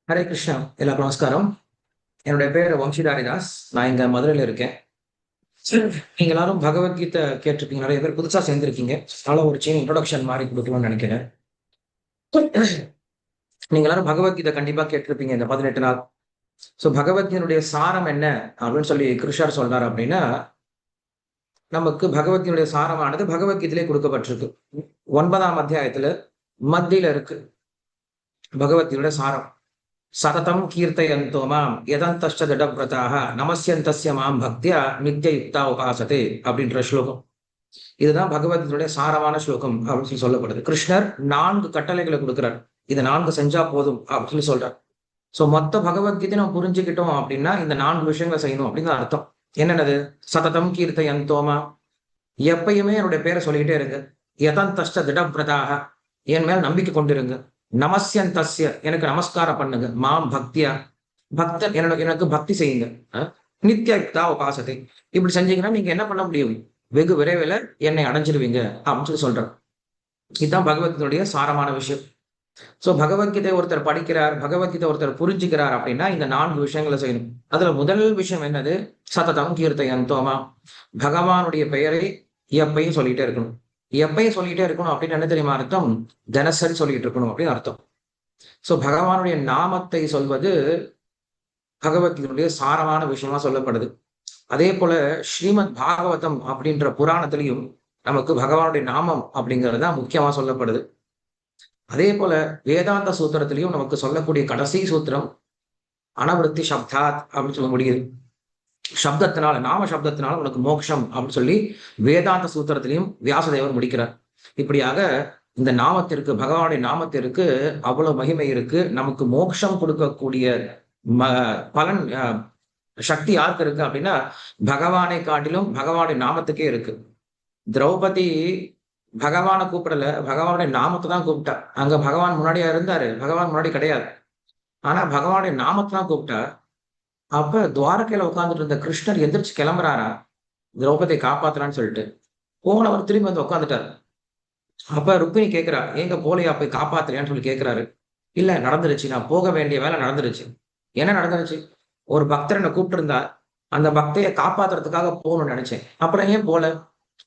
ஹரே கிருஷ்ணா. எல்லாருக்கும் நமஸ்காரம். என்னுடைய பேர் வம்சிதாரிதாஸ். நான் இங்க மதுரையில இருக்கேன். நீங்க எல்லாரும் பகவத்கீதை கேட்டிருப்பீங்க. நிறைய பேர் புதுசா சேர்ந்திருக்கீங்க. அதனால ஒரு சின்ன இன்ட்ரோடக்ஷன் மாதிரி கொடுக்கணும்னு நினைக்கிறேன். நீங்க எல்லாரும் பகவத்கீதை கண்டிப்பா கேட்டிருப்பீங்க இந்த 18 நாள். சோ பகவத்கீதையுடைய சாரம் என்ன அப்படின்னு சொல்லி கிருஷ்ணர் சொல்றாரு அப்படின்னா, நமக்கு பகவத்கீதையுடைய சாரமானது பகவத்கீதையிலே கொடுக்கப்பட்டிருக்கு. 9ஆம் அத்தியாயத்துல மத்தியில இருக்கு பகவத்கீதையோட சாரம். சததம் கீர்த்தயந்தோ மாம் யதந்தஸ்ச திடவ்ரதாக நமஸ்யந்தஸ்ய மாம் பக்தியா நித்யயுக்தா உபாசதே அப்படின்ற ஸ்லோகம். இதுதான் பகவத்கீதையுடைய சாரமான ஸ்லோகம் அப்படின்னு சொல்லி சொல்லப்படுது. கிருஷ்ணர் 4 கட்டளைகளை கொடுக்கிறார். இது 4 செஞ்சா போதும் அப்படின்னு சொல்லி சொல்றார். சோ மொத்த பகவத்கீதை நம்ம புரிஞ்சுக்கிட்டோம் அப்படின்னா இந்த 4 விஷயங்களை செய்யணும் அப்படின்னு அர்த்தம். என்னென்னது? சததம் கீர்த்தயந்தோமா, எப்பயுமே என்னுடைய பேரை சொல்லிக்கிட்டே இருங்க. யதந்தஸ்ச திடவ்ரதாக, என் மேல் நம்பிக்கை கொண்டிருங்க. நமஸ்யந்தஸ்ய, எனக்கு நமஸ்காரம் பண்ணுங்க. மாம் பக்தியா, பக்தன் எனக்கு பக்தி செய்யுங்க. நித்யயுக்தா உபாசத்தை, இப்படி செஞ்சீங்கன்னா நீங்க என்ன பண்ண முடியும்? வெகு விரைவில் என்னை அடைஞ்சிருவீங்க அப்படின்னு சொல்லி சொல்றார். இதுதான் பகவத்கீதையுடைய சாரமான விஷயம். சோ பகவத்கீதை ஒருத்தர் படிக்கிறார், பகவத்கீதை ஒருத்தர் புரிஞ்சுக்கிறார் அப்படின்னா இந்த 4 விஷயங்களை செய்யணும். அதுல முதல் விஷயம் என்னது? சததம் கீர்த்தயந்தோமா, பகவானுடைய பெயரை எப்பயும் சொல்லிட்டே இருக்கணும். எப்பயும் சொல்லிட்டே இருக்கணும் அப்படின்னு என்ன தெரியுமா அர்த்தம்? தினசரி சொல்லிட்டு இருக்கணும் அப்படின்னு அர்த்தம். சோ பகவானுடைய நாமத்தை சொல்வது பகவத்கீதையுடைய சாரமான விஷயமா சொல்லப்படுது. அதே போல ஸ்ரீமத் பாகவதம் அப்படின்ற புராணத்திலையும் நமக்கு பகவானுடைய நாமம் அப்படிங்கிறது தான் முக்கியமா சொல்லப்படுது. அதே போல வேதாந்த சூத்திரத்திலையும் நமக்கு சொல்லக்கூடிய கடைசி சூத்திரம் அனவிருத்தி சப்தாத் அப்படின்னு சொல்ல முடியுது. சப்தத்தினால, நாம சப்தத்தினால உனக்கு மோட்சம் அப்படின்னு சொல்லி வேதாந்த சூத்திரத்திலையும் வியாசதேவர் முடிக்கிறார். இப்படியாக இந்த நாமத்திற்கு, பகவானுடைய நாமத்திற்கு அவ்வளவு மகிமை இருக்கு. நமக்கு மோட்சம் கொடுக்கக்கூடிய பலன், சக்தி யாருக்கு இருக்கு அப்படின்னா பகவானை காட்டிலும் பகவானுடைய நாமத்துக்கே இருக்கு. திரௌபதி பகவானை கூப்பிடல, பகவானுடைய நாமத்தை தான் கூப்பிட்டா. அங்க பகவான் முன்னாடியா இருந்தாரு? பகவான் முன்னாடி கிடையாது. ஆனா பகவானுடைய நாமத்தை தான் கூப்பிட்டா. அப்ப துவாரகையில உட்கார்ந்துட்டு இருந்த கிருஷ்ணர் எந்திரிச்சு கிளம்புறாரா திரௌபதியை காப்பாத்தலான்னு சொல்லிட்டு. போனவர் திரும்பி வந்து உட்காந்துட்டாரு. அப்ப ருக்மிணி கேட்கிறா, எங்க போலையா, போய் காப்பாத்துறியான்னு சொல்லி கேட்கிறாரு. இல்ல, நடந்துருச்சு, நான் போக வேண்டிய வேலை நடந்துருச்சு. என்ன நடந்துருச்சு? ஒரு பக்தர் என்னை கூப்பிட்டு இருந்தா, அந்த பக்தையை காப்பாத்துறதுக்காக போகணும்னு நினைச்சேன். அப்புறம் ஏன் போல?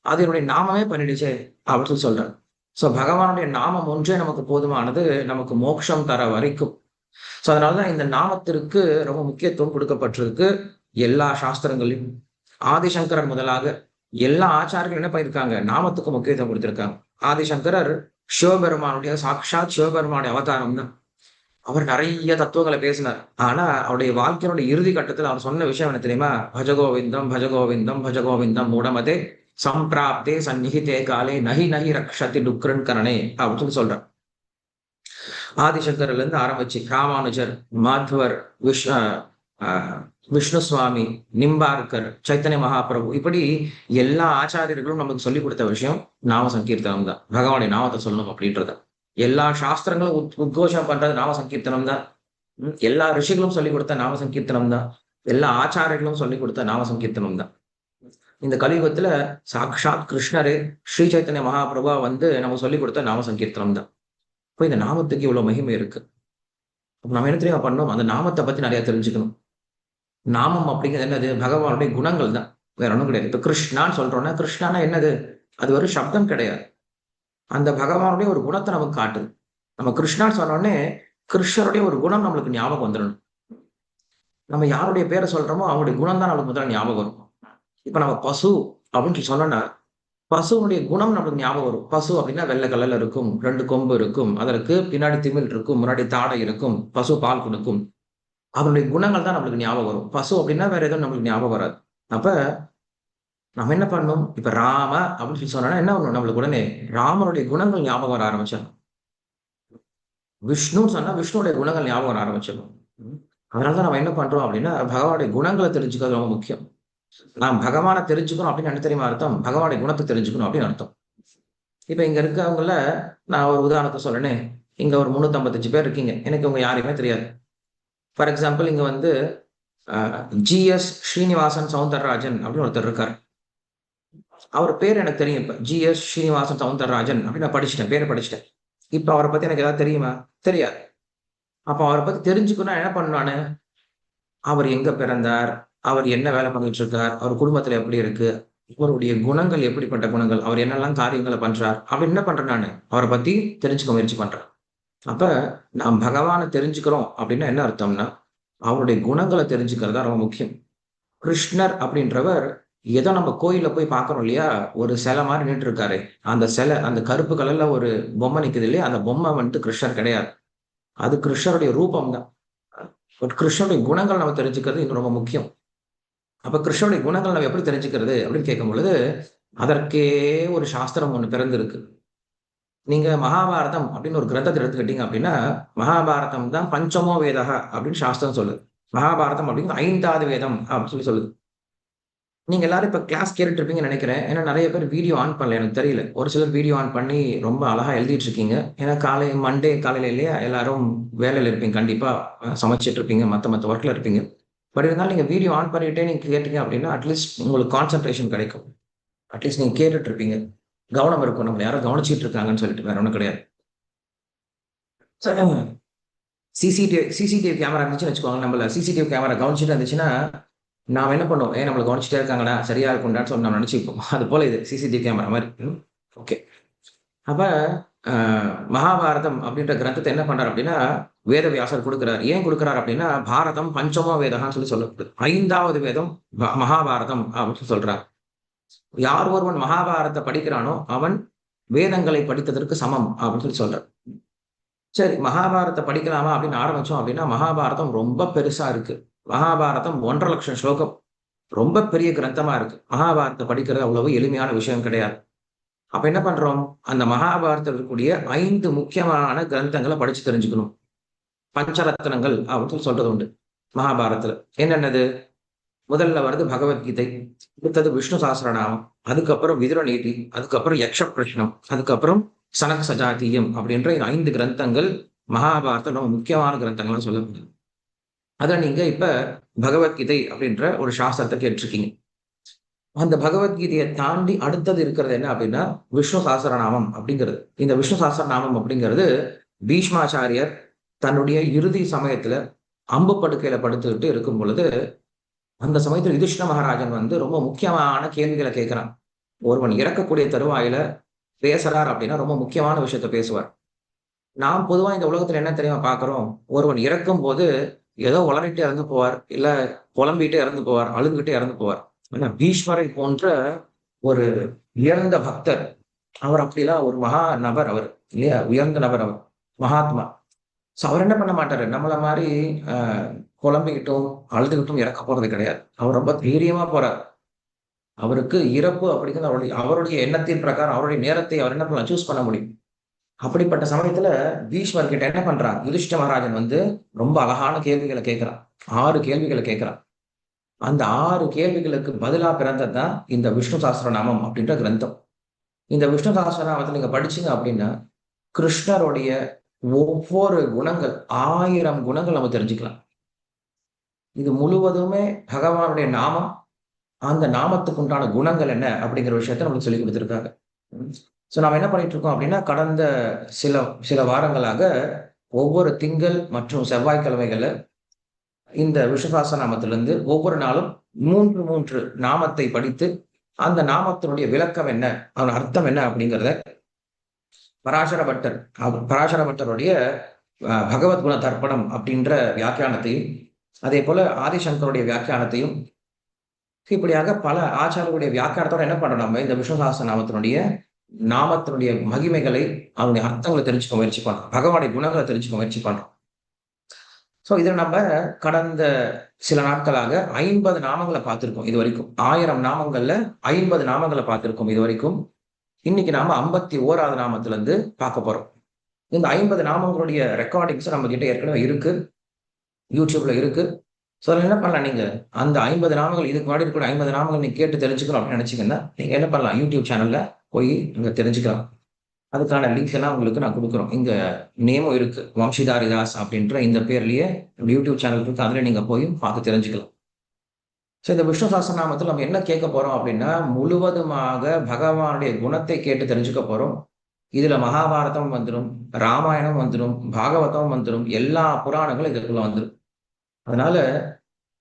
அது என்னுடைய நாமமே பண்ணிடுச்சே அப்படின்னு சொல்லி சொல்றாரு. சோ பகவானுடைய நாமம் ஒன்றே நமக்கு போதுமானது, நமக்கு மோட்சம் தர வரைக்கும். சோ அதனாலதான் இந்த நாமத்திற்கு ரொம்ப முக்கியத்துவம் கொடுக்கப்பட்டிருக்கு எல்லா சாஸ்திரங்களையும். ஆதிசங்கரர் முதலாக எல்லா ஆச்சாரியர்களும் என்ன பண்ணிருக்காங்க? நாமத்துக்கு முக்கியத்துவம் கொடுத்திருக்காங்க. ஆதிசங்கரர் சிவபெருமானுடைய சாட்சாத் சிவபெருமானுடைய அவதாரம் தான். அவர் நிறைய தத்துவங்களை பேசினார். ஆனா அவருடைய வாழ்க்கையினுடைய இறுதி கட்டத்தில் அவர் சொன்ன விஷயம் என்ன தெரியுமா? பஜகோவிந்தம் பஜகோவிந்தம் பஜகோவிந்தம் மூடமதே சம்பிராப்தே சந்நிகிதே காலே நகி நகி ரக்ஷதி டுக்ரன் கரணே அப்படின்னு சொல்றார். ஆதிசங்கர்ல இருந்து ஆரம்பிச்சு ராமானுஜர், மாத்வர், விஷ்ணு சுவாமி, நிம்பார்கர், சைத்தன்ய மகாபிரபு, இப்படி எல்லா ஆச்சாரியர்களும் நமக்கு சொல்லிக் கொடுத்த விஷயம் நாம சங்கீர்த்தனம் தான். பகவானுடைய நாமத்தை சொல்லணும் அப்படின்றத எல்லா சாஸ்திரங்களும் உத்கோஷம் பண்றது நாம சங்கீர்த்தனம் தான். எல்லா ரிஷிகளும் சொல்லிக் கொடுத்த நாம சங்கீர்த்தனம் தான். எல்லா ஆச்சாரியர்களும் சொல்லிக் கொடுத்த நாம சங்கீர்த்தனம் தான். இந்த கலியுகத்துல சாக்ஷாத் கிருஷ்ணரே ஸ்ரீ சைத்தன்ய மகாபிரபா வந்து நம்ம சொல்லிக் கொடுத்த நாம சங்கீர்த்தனம் தான். இப்போ இந்த நாமத்துக்கு இவ்வளவு மகிமை இருக்கு. நம்ம என்ன தெரியுமா பண்ணோம்? அந்த நாமத்தை பத்தி நிறைய தெரிஞ்சுக்கணும். நாமம் அப்படிங்கிறது என்னது? பகவானுடைய குணங்கள் தான், வேற ஒன்றும் கிடையாது. இப்ப கிருஷ்ணான்னு சொல்றோம்னா, கிருஷ்ணானா என்னது? அது ஒரு சப்தம் கிடையாது. அந்த பகவானுடைய ஒரு குணத்தை நமக்கு காட்டுது. நம்ம கிருஷ்ணான்னு சொன்னோடனே கிருஷ்ணருடைய ஒரு குணம் நம்மளுக்கு ஞாபகம் வந்துடணும். நம்ம யாருடைய பேரை சொல்றோமோ அவங்களுடைய குணம் தான் நம்மளுக்கு முதல்ல ஞாபகம் வரும். இப்ப நம்ம பசு அப்படின்னு சொன்னோம்னா பசுவுடைய குணம் நம்மளுக்கு ஞாபகம் வரும். பசு அப்படின்னா வெள்ளை கலர்ல இருக்கும், 2 கொம்பு இருக்கும், அதற்கு பின்னாடி திமில் இருக்கும், முன்னாடி தாடை இருக்கும், பசு பால் கொடுக்கும். அதனுடைய குணங்கள் தான் நம்மளுக்கு ஞாபகம் வரும். பசு அப்படின்னா வேற எதுவும் நம்மளுக்கு ஞாபகம் வராது. அப்ப நம்ம என்ன பண்ணணும்? இப்ப ராம அப்படின்னு சொல்லி சொன்னா என்ன பண்ணணும்? நம்மளுக்கு உடனே ராமனுடைய குணங்கள் ஞாபகம் வர ஆரம்பிச்சிடும். விஷ்ணுன்னு சொன்னா விஷ்ணுடைய குணங்கள் ஞாபகம் வர ஆரம்பிச்சிடும். அதனாலதான் நம்ம என்ன பண்றோம் அப்படின்னா பகவானுடைய குணங்களை தெரிஞ்சுக்கிறது ரொம்ப முக்கியம். நாம் பகவானை தெரிஞ்சுக்கணும் அப்படின்னு என்ன தெரியுமா அர்த்தம்? பகவானுடைய குணத்தை தெரிஞ்சுக்கணும் அப்படின்னு அர்த்தம். இப்ப இங்க இருக்கவங்கள நான் ஒரு உதாரணத்தை சொல்றேனே. இங்க ஒரு 355 பேர் இருக்கீங்க. எனக்கு உங்க யாரையுமே தெரியாது. ஃபார் எக்ஸாம்பிள் இங்க வந்து ஜிஎஸ் ஸ்ரீனிவாசன் சவுந்தரராஜன் அப்படின்னு ஒருத்தர் இருக்காரு. அவர் பேர் எனக்கு தெரியும். இப்ப ஜிஎஸ் ஸ்ரீனிவாசன் சவுந்தரராஜன் அப்படின்னு நான் படிச்சுட்டேன், பேரை படிச்சுட்டேன். இப்ப அவரை பத்தி எனக்கு ஏதாவது தெரியுமா? தெரியாது. அப்ப அவரை பத்தி தெரிஞ்சுக்கணும்னா என்ன பண்ணானு, அவர் எங்க பிறந்தார்? அவர் என்ன வேலை பண்ணிட்டு இருக்கார்? அவர் குடும்பத்துல எப்படி இருக்கு? இவருடைய குணங்கள் எப்படிப்பட்ட குணங்கள்? அவர் என்னெல்லாம் காரியங்கள பண்றார்? அப்படின்னு என்ன பண்றேன் நானு? அவர பத்தி தெரிஞ்சுக்க முயற்சி பண்றேன். அப்ப நாம் பகவான தெரிஞ்சுக்கிறோம் அப்படின்னா என்ன அர்த்தம்னா, அவருடைய குணங்கள தெரிஞ்சுக்கிறது தான் ரொம்ப முக்கியம். கிருஷ்ணர் அப்படின்றவர் ஏதோ நம்ம கோயில்ல போய் பார்க்கிறோம் இல்லையா? ஒரு சிலை மாரி நின்னுட்டுருக்காரு. அந்த சிலை அந்த கருப்பு கலர்ல ஒரு பொம்மை நிக்குது இல்லையா? அந்த பொம்மை வந்துட்டு கிருஷ்ணர் கிடையாது. அது கிருஷ்ணருடைய ரூபம் தான். பட் கிருஷ்ணருடைய குணங்கள் நம்ம தெரிஞ்சுக்கிறது இன்னும் ரொம்ப முக்கியம். அப்ப கிருஷ்ணருடைய குணங்கள் நம்ம எப்படி தெரிஞ்சுக்கிறது அப்படின்னு கேட்கும் பொழுது, அதற்கே ஒரு சாஸ்திரம் ஒண்ணு பிறந்திருக்கு. நீங்க மகாபாரதம் அப்படின்னு ஒரு கிரந்தத்த எடுத்துக்கிட்டீங்க அப்படின்னா, மகாபாரதம் தான் பஞ்சமோ வேதஹ அப்படின்னு சாஸ்திரம் சொல்லுது. மகாபாரதம் அப்படிங்கிறது 5வது வேதம் அப்படின்னு சொல்லுது. நீங்க எல்லாரும் இப்ப கிளாஸ் கேட்டுட்டு இருப்பீங்கன்னு நெனைக்கிறேன். ஏன்னா நெறைய பேர் வீடியோ ஆன் பண்ணல. எனக்கு தெரியல. ஒரு சிலர் வீடியோ ஆன் பண்ணி ரொம்ப அழகா எழுதிட்டு இருக்கீங்க. ஏன்னா மண்டே காலையில இல்லையா? எல்லாரும் வேலையில இருப்பீங்க கண்டிப்பா. சமைச்சுட்டு இருப்பீங்க. மத்த வொர்க்ல இருப்பீங்க. பட் இருந்தாலும் நீங்க வீடியோ ஆன் பண்ணிட்டே நீங்க கேட்டீங்க அப்படின்னா, அட்லீஸ்ட் உங்களுக்கு கான்சன்ட்ரேஷன் கிடைக்கும். அட்லீஸ்ட் நீங்க கேட்டுட்டு இருப்பீங்க. கவனம் இருக்கும். நம்மள யாரோ கவனிச்சுட்டு இருக்காங்கன்னு சொல்லிட்டு வேற ஒண்ணும் கிடையாது. சிசிடிவி கேமரா இருந்துச்சுன்னு வச்சுக்கோங்க. நம்மள சிசிடிவி கேமரா கவனிச்சுட்டு இருந்துச்சுன்னா, நாம என்ன பண்ணுவோம்? நம்மள கவனிச்சுட்டே இருக்காங்கடா, சரியா இருக்கும்டான்னு சொல்லி நம்ம நினைச்சுப்போம். அது போல இது சிசிடிவி கேமரா மாரி. ஓகே. அப்ப அ மகாபாரதம் அப்படின்ற கிரந்தத்த என்ன பண்றாரு அப்படின்னா, வேதவியாசர் குடுக்குறாரு. ஏன் குடுக்குறாரு அப்படின்னா, பாரதம் பஞ்சமோ வேதகான்னு சொல்லப்படுது. 5வது வேதம் மகாபாரதம் அப்படின்னு சொல்றார். யார் ஒருவன் மகாபாரதத்த படிக்கிறானோ, அவன் வேதங்களை படித்ததற்கு சமம் அப்படின்னு சொல்றார். சரி, மகாபாரதத்த படிக்கலாமா அப்படின்னு ஆரம்பிச்சோம் அப்படின்னா, மகாபாரதம் ரொம்ப பெருசா இருக்கு. மகாபாரதம் 1,50,000 ஸ்லோகம். ரொம்ப பெரிய கிரந்தமா இருக்கு. மகாபாரதத்த படிக்கிறது அவ்வளவு எளிமையான விஷயம் கிடையாது. அப்ப என்ன பண்றோம்? அந்த மகாபாரதத்துல இருக்கக்கூடிய 5 முக்கியமான கிரந்தங்கள படிச்சு தெரிஞ்சுக்கணும். பஞ்சரத்னங்கள் அப்படின்னு சொல்றது உண்டு. மகாபாரதத்துல. என்னென்னது? முதல்ல வருது பகவத்கீதை. அடுத்தது விஷ்ணு சஹஸ்ரநாமம். அதுக்கப்புறம் விதுர நீதி. அதுக்கப்புறம் யக்ஷ பிரஷ்னம். அதுக்கப்புறம் சனக் சஜாத்தியம் அப்படின்ற 5 கிரந்தங்கள் மகாபாரதம் ரொம்ப முக்கியமான கிரந்தங்கள்னு சொல்லப்படுது. அத நீங்க இப்ப பகவத்கீதை அப்படின்ற ஒரு சாஸ்திரத்த கேட்டுருக்கீங்க. அந்த பகவத்கீதைய தாண்டி அடுத்தது இருக்கிறது என்ன அப்படின்னா, விஷ்ணு சஹஸ்ரநாமம் அப்படிங்கிறது. இந்த விஷ்ணு சஹஸ்ரநாமம் அப்படிங்கிறது பீஷ்மாச்சாரியர் தன்னுடைய இறுதி சமயத்துல அம்பு படுக்கையில படுத்துக்கிட்டு இருக்கும் பொழுது, அந்த சமயத்துல யுதிஷ்ண மகாராஜன் வந்து ரொம்ப முக்கியமான கேள்விகள கேட்கிறான். ஒருவன் இறக்கக்கூடிய தருவாயில பேசுறார் அப்படின்னா, ரொம்ப முக்கியமான விஷயத்த பேசுவார். நாம் பொதுவா இந்த உலகத்துல என்ன தெரியுமா பார்க்கிறோம்? ஒருவன் இறக்கும்போது ஏதோ உளறிட்டு இறந்து போவார். இல்ல புலம்பிட்டு இறந்து போவார். அழுதுகிட்டு இறந்து போவார். ஆனா பீஷ்மரை போன்ற ஒரு உயர்ந்த பக்தர். அவர் அப்படிலாம் ஒரு மகா நபர் அவர். இல்லையா? உயர்ந்த நபர் அவர். மகாத்மா. சோ அவர் என்ன பண்ண மாட்டாரு. நம்மள மாரி அ புலம்பிக்கிட்டும், அழுதுகிட்டும் இறக்க போறது கிடையாது. அவர் ரொம்ப தைரியமா போறார். அவருக்கு இறப்பு அப்படிங்கிறது அவருடைய அவருடைய எண்ணத்தின் பிரகாரம் அவருடைய நேரத்தை அவர் என்ன பண்ணலாம்? சூஸ் பண்ண முடியும். அப்படிப்பட்ட சமயத்துல பீஷ்மர் கிட்ட என்ன பண்றான்? யுதிஷ்ட மகாராஜன் வந்து ரொம்ப அழகான கேள்விகள கேட்கிறான். 6 கேள்விகள கேட்கிறான். அந்த 6 கேள்விகளுக்கு பதிலா பிறந்தது தான் இந்த விஷ்ணு சஹஸ்ரநாமம் அப்படின்ற கிரந்தம். இந்த விஷ்ணு சஹஸ்ரநாமத்த நீங்க படிச்சீங்க அப்படின்னா, கிருஷ்ணருடைய ஒவ்வொரு குணங்கள் 1000 குணங்கள் நம்ம தெரிஞ்சுக்கலாம். இது முழுவதுமே பகவானுடைய நாமம். அந்த நாமத்துக்கு உண்டான குணங்கள் என்ன அப்படிங்கிற விஷயத்த நமக்கு சொல்லிக் குடுத்திருக்காங்க. ம். நாம என்ன பண்ணிட்டு இருக்கோம் அப்படின்னா, கடந்த சில சில வாரங்களாக ஒவ்வொரு திங்கள் மற்றும் செவ்வாய்க்கிழமைகள்ல இந்த விஷ்ணு சஹஸ்ரநாமத்திலிருந்து ஒவ்வொரு நாளும் 3, 3 நாமத்தை படித்து, அந்த நாமத்தினுடைய விளக்கம் என்ன? அதன் அர்த்தம் என்ன? அப்படிங்கிறத பராசர பட்டர் பராசர பட்டருடைய பகவத் குண தர்ப்பணம் அப்படின்ற வியாக்கியானத்தையும், அதேபோல ஆதிசங்கருடைய வியாக்கியானத்தையும், இப்படியாக பல ஆச்சாரியர்களுடைய வியாக்கியானத்தோட என்ன பண்றோம் நம்ம இந்த விஷ்ணு சஹஸ்ரநாமத்தினுடைய நாமத்தினுடைய மகிமைகளை, அதனுடைய அர்த்தங்கள தெரிஞ்சுக்க முயற்சி பண்றோம். பகவானுடைய குணங்கள தெரிஞ்சுக்க முயற்சி பண்றோம். இதுல நம்ம கடந்த சில நாட்களாக 50 நாமங்கள பார்த்திருக்கோம் இதுவரைக்கும். 1000 நாமங்கள்ல 50 நாமங்கள பார்த்திருக்கோம் இதுவரைக்கும். இன்னைக்கு நாம 51வது நாமத்திலிருந்து பார்க்க போறோம். இந்த 50 நாமங்களுடைய ரெக்கார்டிங்ஸ் நம்ம கிட்ட ஏற்கனவே இருக்கு. YouTubeல இருக்கு. அதுல என்ன பண்ணலாம் நீங்க, அந்த 50 நாமங்கள் இதுக்கு முன்னாடி இருக்கிற 50 நாமங்கள் நீங்க கேட்டு தெரிஞ்சுக்கணும் அப்படின்னு நினைச்சீங்கன்னா, நீங்க என்ன பண்ணலாம் YouTube சேனல்ல போய் நீங்க தெரிஞ்சுக்கலாம். அதுக்கான லிங்க் எல்லாம் உங்களுக்கு நான் குடுக்குறோம். இங்க நேமும் இருக்கு. வம்சிதாரிதாஸ் அப்படின்ற இந்த பேர்லயே யூடியூப் சேனல் இருக்கு. அதுல நீங்க போய் பார்த்து தெரிஞ்சுக்கலாம். இந்த விஷ்ணு சஹஸ்ரநாமத்துல நம்ம என்ன கேட்க போறோம் அப்படின்னா, முழுவதுமாக பகவானுடைய குணத்தை கேட்டு தெரிஞ்சுக்க போறோம். இதுல மகாபாரதம் வந்துடும், ராமாயணம் வந்துடும், பாகவதம் வந்துடும், எல்லா புராணங்களும் இதுக்குள்ள வந்துடும். அதனால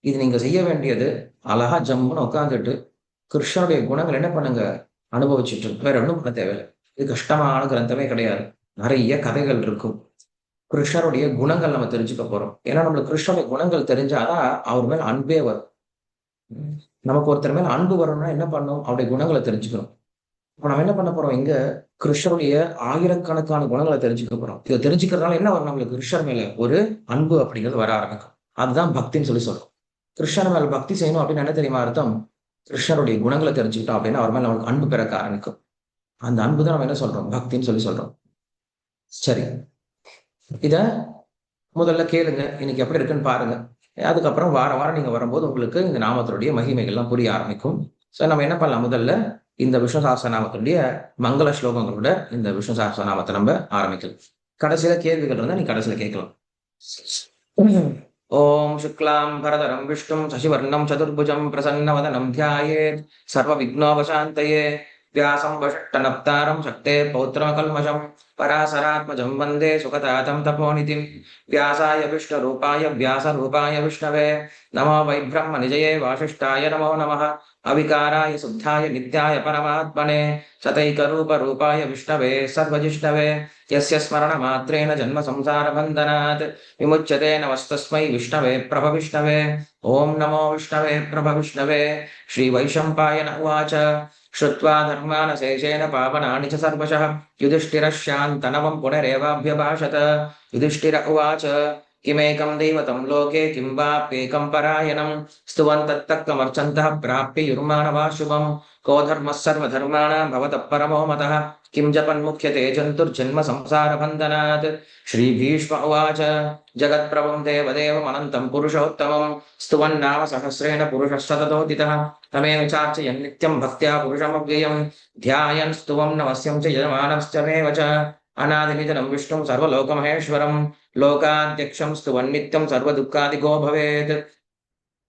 இது நீங்க செய்ய வேண்டியது அழகா ஜம்முன்னு உட்காந்துட்டு கிருஷ்ணனுடைய குணங்கள் என்ன பண்ணுங்க, அனுபவிச்சுட்டு வேற ஒன்றும் பண்ண தேவையில்லை. இது கஷ்டமான கிரந்தமே கிடையாது. நிறைய கதைகள் இருக்கும். கிருஷ்ணருடைய குணங்கள் நம்ம தெரிஞ்சுக்க போறோம். ஏன்னா நம்மளுக்கு கிருஷ்ணருடைய குணங்கள் தெரிஞ்சாதான் அவர் மேல அன்பே வரும். நமக்கு ஒருத்தர் மேல அன்பு வரணும்னா என்ன பண்ணணும், அவருடைய குணங்களை தெரிஞ்சுக்கணும். இப்ப நம்ம என்ன பண்ண போறோம் இங்க, கிருஷ்ணருடைய ஆயிரக்கணக்கான குணங்களை தெரிஞ்சுக்க போறோம். இதை தெரிஞ்சுக்கிறதுனால என்ன வரும், நம்மளுக்கு கிருஷ்ணர் மேல ஒரு அன்பு அப்படிங்கிறது வர ஆரம்பிக்கும். அதுதான் பக்தின்னு சொல்லி சொல்றோம். கிருஷ்ணர் மேல பக்தி செய்யணும் அப்படின்னு என்ன தெரியுமா அர்த்தம், கிருஷ்ணருடைய குணங்களை தெரிஞ்சுக்கிட்டோம் அப்படின்னா அவர் மேல நம்மளுக்கு அன்பு பிறக்க ஆரம்பிக்கும். அந்த அன்பு தான் நம்ம என்ன சொல்றோம், பக்தின்னு சொல்லி சொல்றோம். சரி, இத முதல்ல கேளுங்க, இன்னைக்கு எப்படி இருக்குன்னு பாருங்க. அதுக்கப்புறம் வாரம் வாரம் நீங்க வரும்போது உங்களுக்கு இந்த நாமத்தினுடைய மகிமைகள்லாம் புரிய ஆரம்பிக்கும். சோ நம்ம என்ன பண்ணலாம், முதல்ல இந்த விஷ்ணு சஹஸ்ரநாமத்தினுடைய மங்கள ஸ்லோகங்களோட இந்த விஷ்ணு சஹஸ்ரநாமத்தை நம்ம ஆரம்பிக்கலாம். கடைசியில கேள்விகள் இருந்தா நீ கடைசியில கேட்கலாம். ஓம் சுக்லாம் பரதரம் விஷ்ணும் சசிவர்ணம் சதுர்புஜம் பிரசன்னவதனம் த்யாயேத் சர்வ விக்னோபசாந்தயே व्यासं वषट्टनप्तारं शक्ते पौत्रकल्मषं पराशरात्मजं वन्दे सुखतातं तपोनिधिं व्यासाय विष्णुरूपाय व्यासरूपाय विष्णवे नमो वै ब्रह्मनिजये वासिष्ठाय नमो नमः अविकाराय शुद्धाय नित्याय परमात्मने सतैकरूपरूपाय विष्णवे सर्वजिष्णवे यस्य स्मरणमात्रेण जन्मसंसारबन्धनात् विमुच्यते नमस्तस्मै विष्णवे प्रभविष्णवे ॐ नमो विष्णवे प्रभविष्णवे श्रीवैशम्पायन उवाच श्रुत्वा धर्मानशेषेण पावनानि च सर्वशः युधिष्ठिरः पुनरेवाभ्यभाषत युधिष्ठिर उवाच किमेकं दैवतं लोके किं वाप्येकं परायणं स्तुवन्तत्तत्त्वमर्चन्तः प्राप्य युर्मानवा शुभं को धर्मः सर्वधर्माणां भवतः परमो मतः किं जपन्मुख्यते जन्तुर्जन्म संसारबन्धनात् श्रीभीष्म उवाच जगत्प्रभुं देवदेवमनन्तं पुरुषोत्तमं स्तुवन्नाम सहस्रेण पुरुषः सततोदितः तमेव चार्चयन् नित्यं भक्त्या पुरुषमव्ययं ध्यायन् स्तुवं नमस्यं च यजमानश्च मेव च अनादिनिधनं विष्णुं सर्वलोकमहेश्वरं लोकाध्यक्षं स्तुवन्नित्यं सर्वदुःखादिगो भवेत्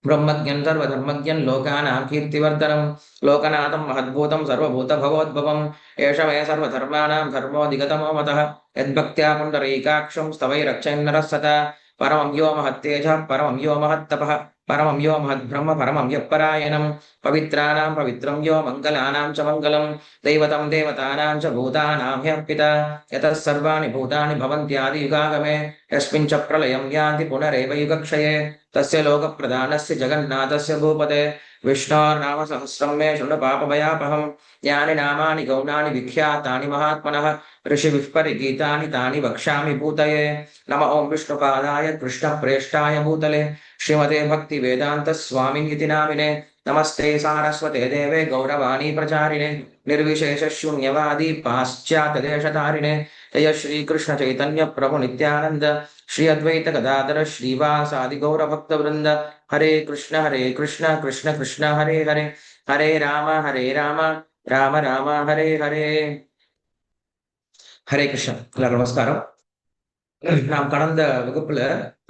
ब्रह्मज्ञं सर्वधर्मज्ञं लोकानां कीर्तिवर्धनं लोकनाथं महद्भूतं सर्वभूतभवोद्भवम् एष मे सर्वधर्माणां धर्मोऽधिगतमो मतः यद्भक्त्या पुण्डरीकाक्षं स्तवैरक्षन्नरः सदा परमं यो महत्तेजः परमं यो महत्तपः परमं यो महद्ब्रह्म परमं यः परायणं पवित्राणां पवित्रं यो मङ्गलानां च मङ्गलं दैवतं देवतानां च भूतानां ह्यः पिता यतः सर्वाणि भूतानि भवन्त्यादियुगागमे यस्मिन् च प्रलयं यान्ति पुनरेव युगक्षये तस्य लोकप्रधानस्य जगन्नाथस्य भूपते विष्णोर्नाम सहस्रं मे शृणु पापभयापहं यानि नामानि गौणानि विख्यातानि महात्मनः ऋषिभिः परिगीतानि तानि वक्ष्यामि भूतये नमः ॐ विष्णुपादाय कृष्णप्रेष्ठाय भूतले श्रीमते भक्तिवेदान्त स्वामिनिति नामिने नमस्ते सारस्वते देवे गौरवाणी प्रचारिणे निर्विशेष शून्यवादी पाश्चात्यदेशतारिणे जय श्री कृष्ण चैतन्य प्रभु नित्यानंद श्री अद्वैत गदाधर श्रीवासादि गौर भक्त वृंद हरे कृष्ण कृष्ण कृष्ण हरे हरे हरे राम राम राम हरे हरे हरे कृष्ण नमस्कार நாம் கடந்த வகுப்புல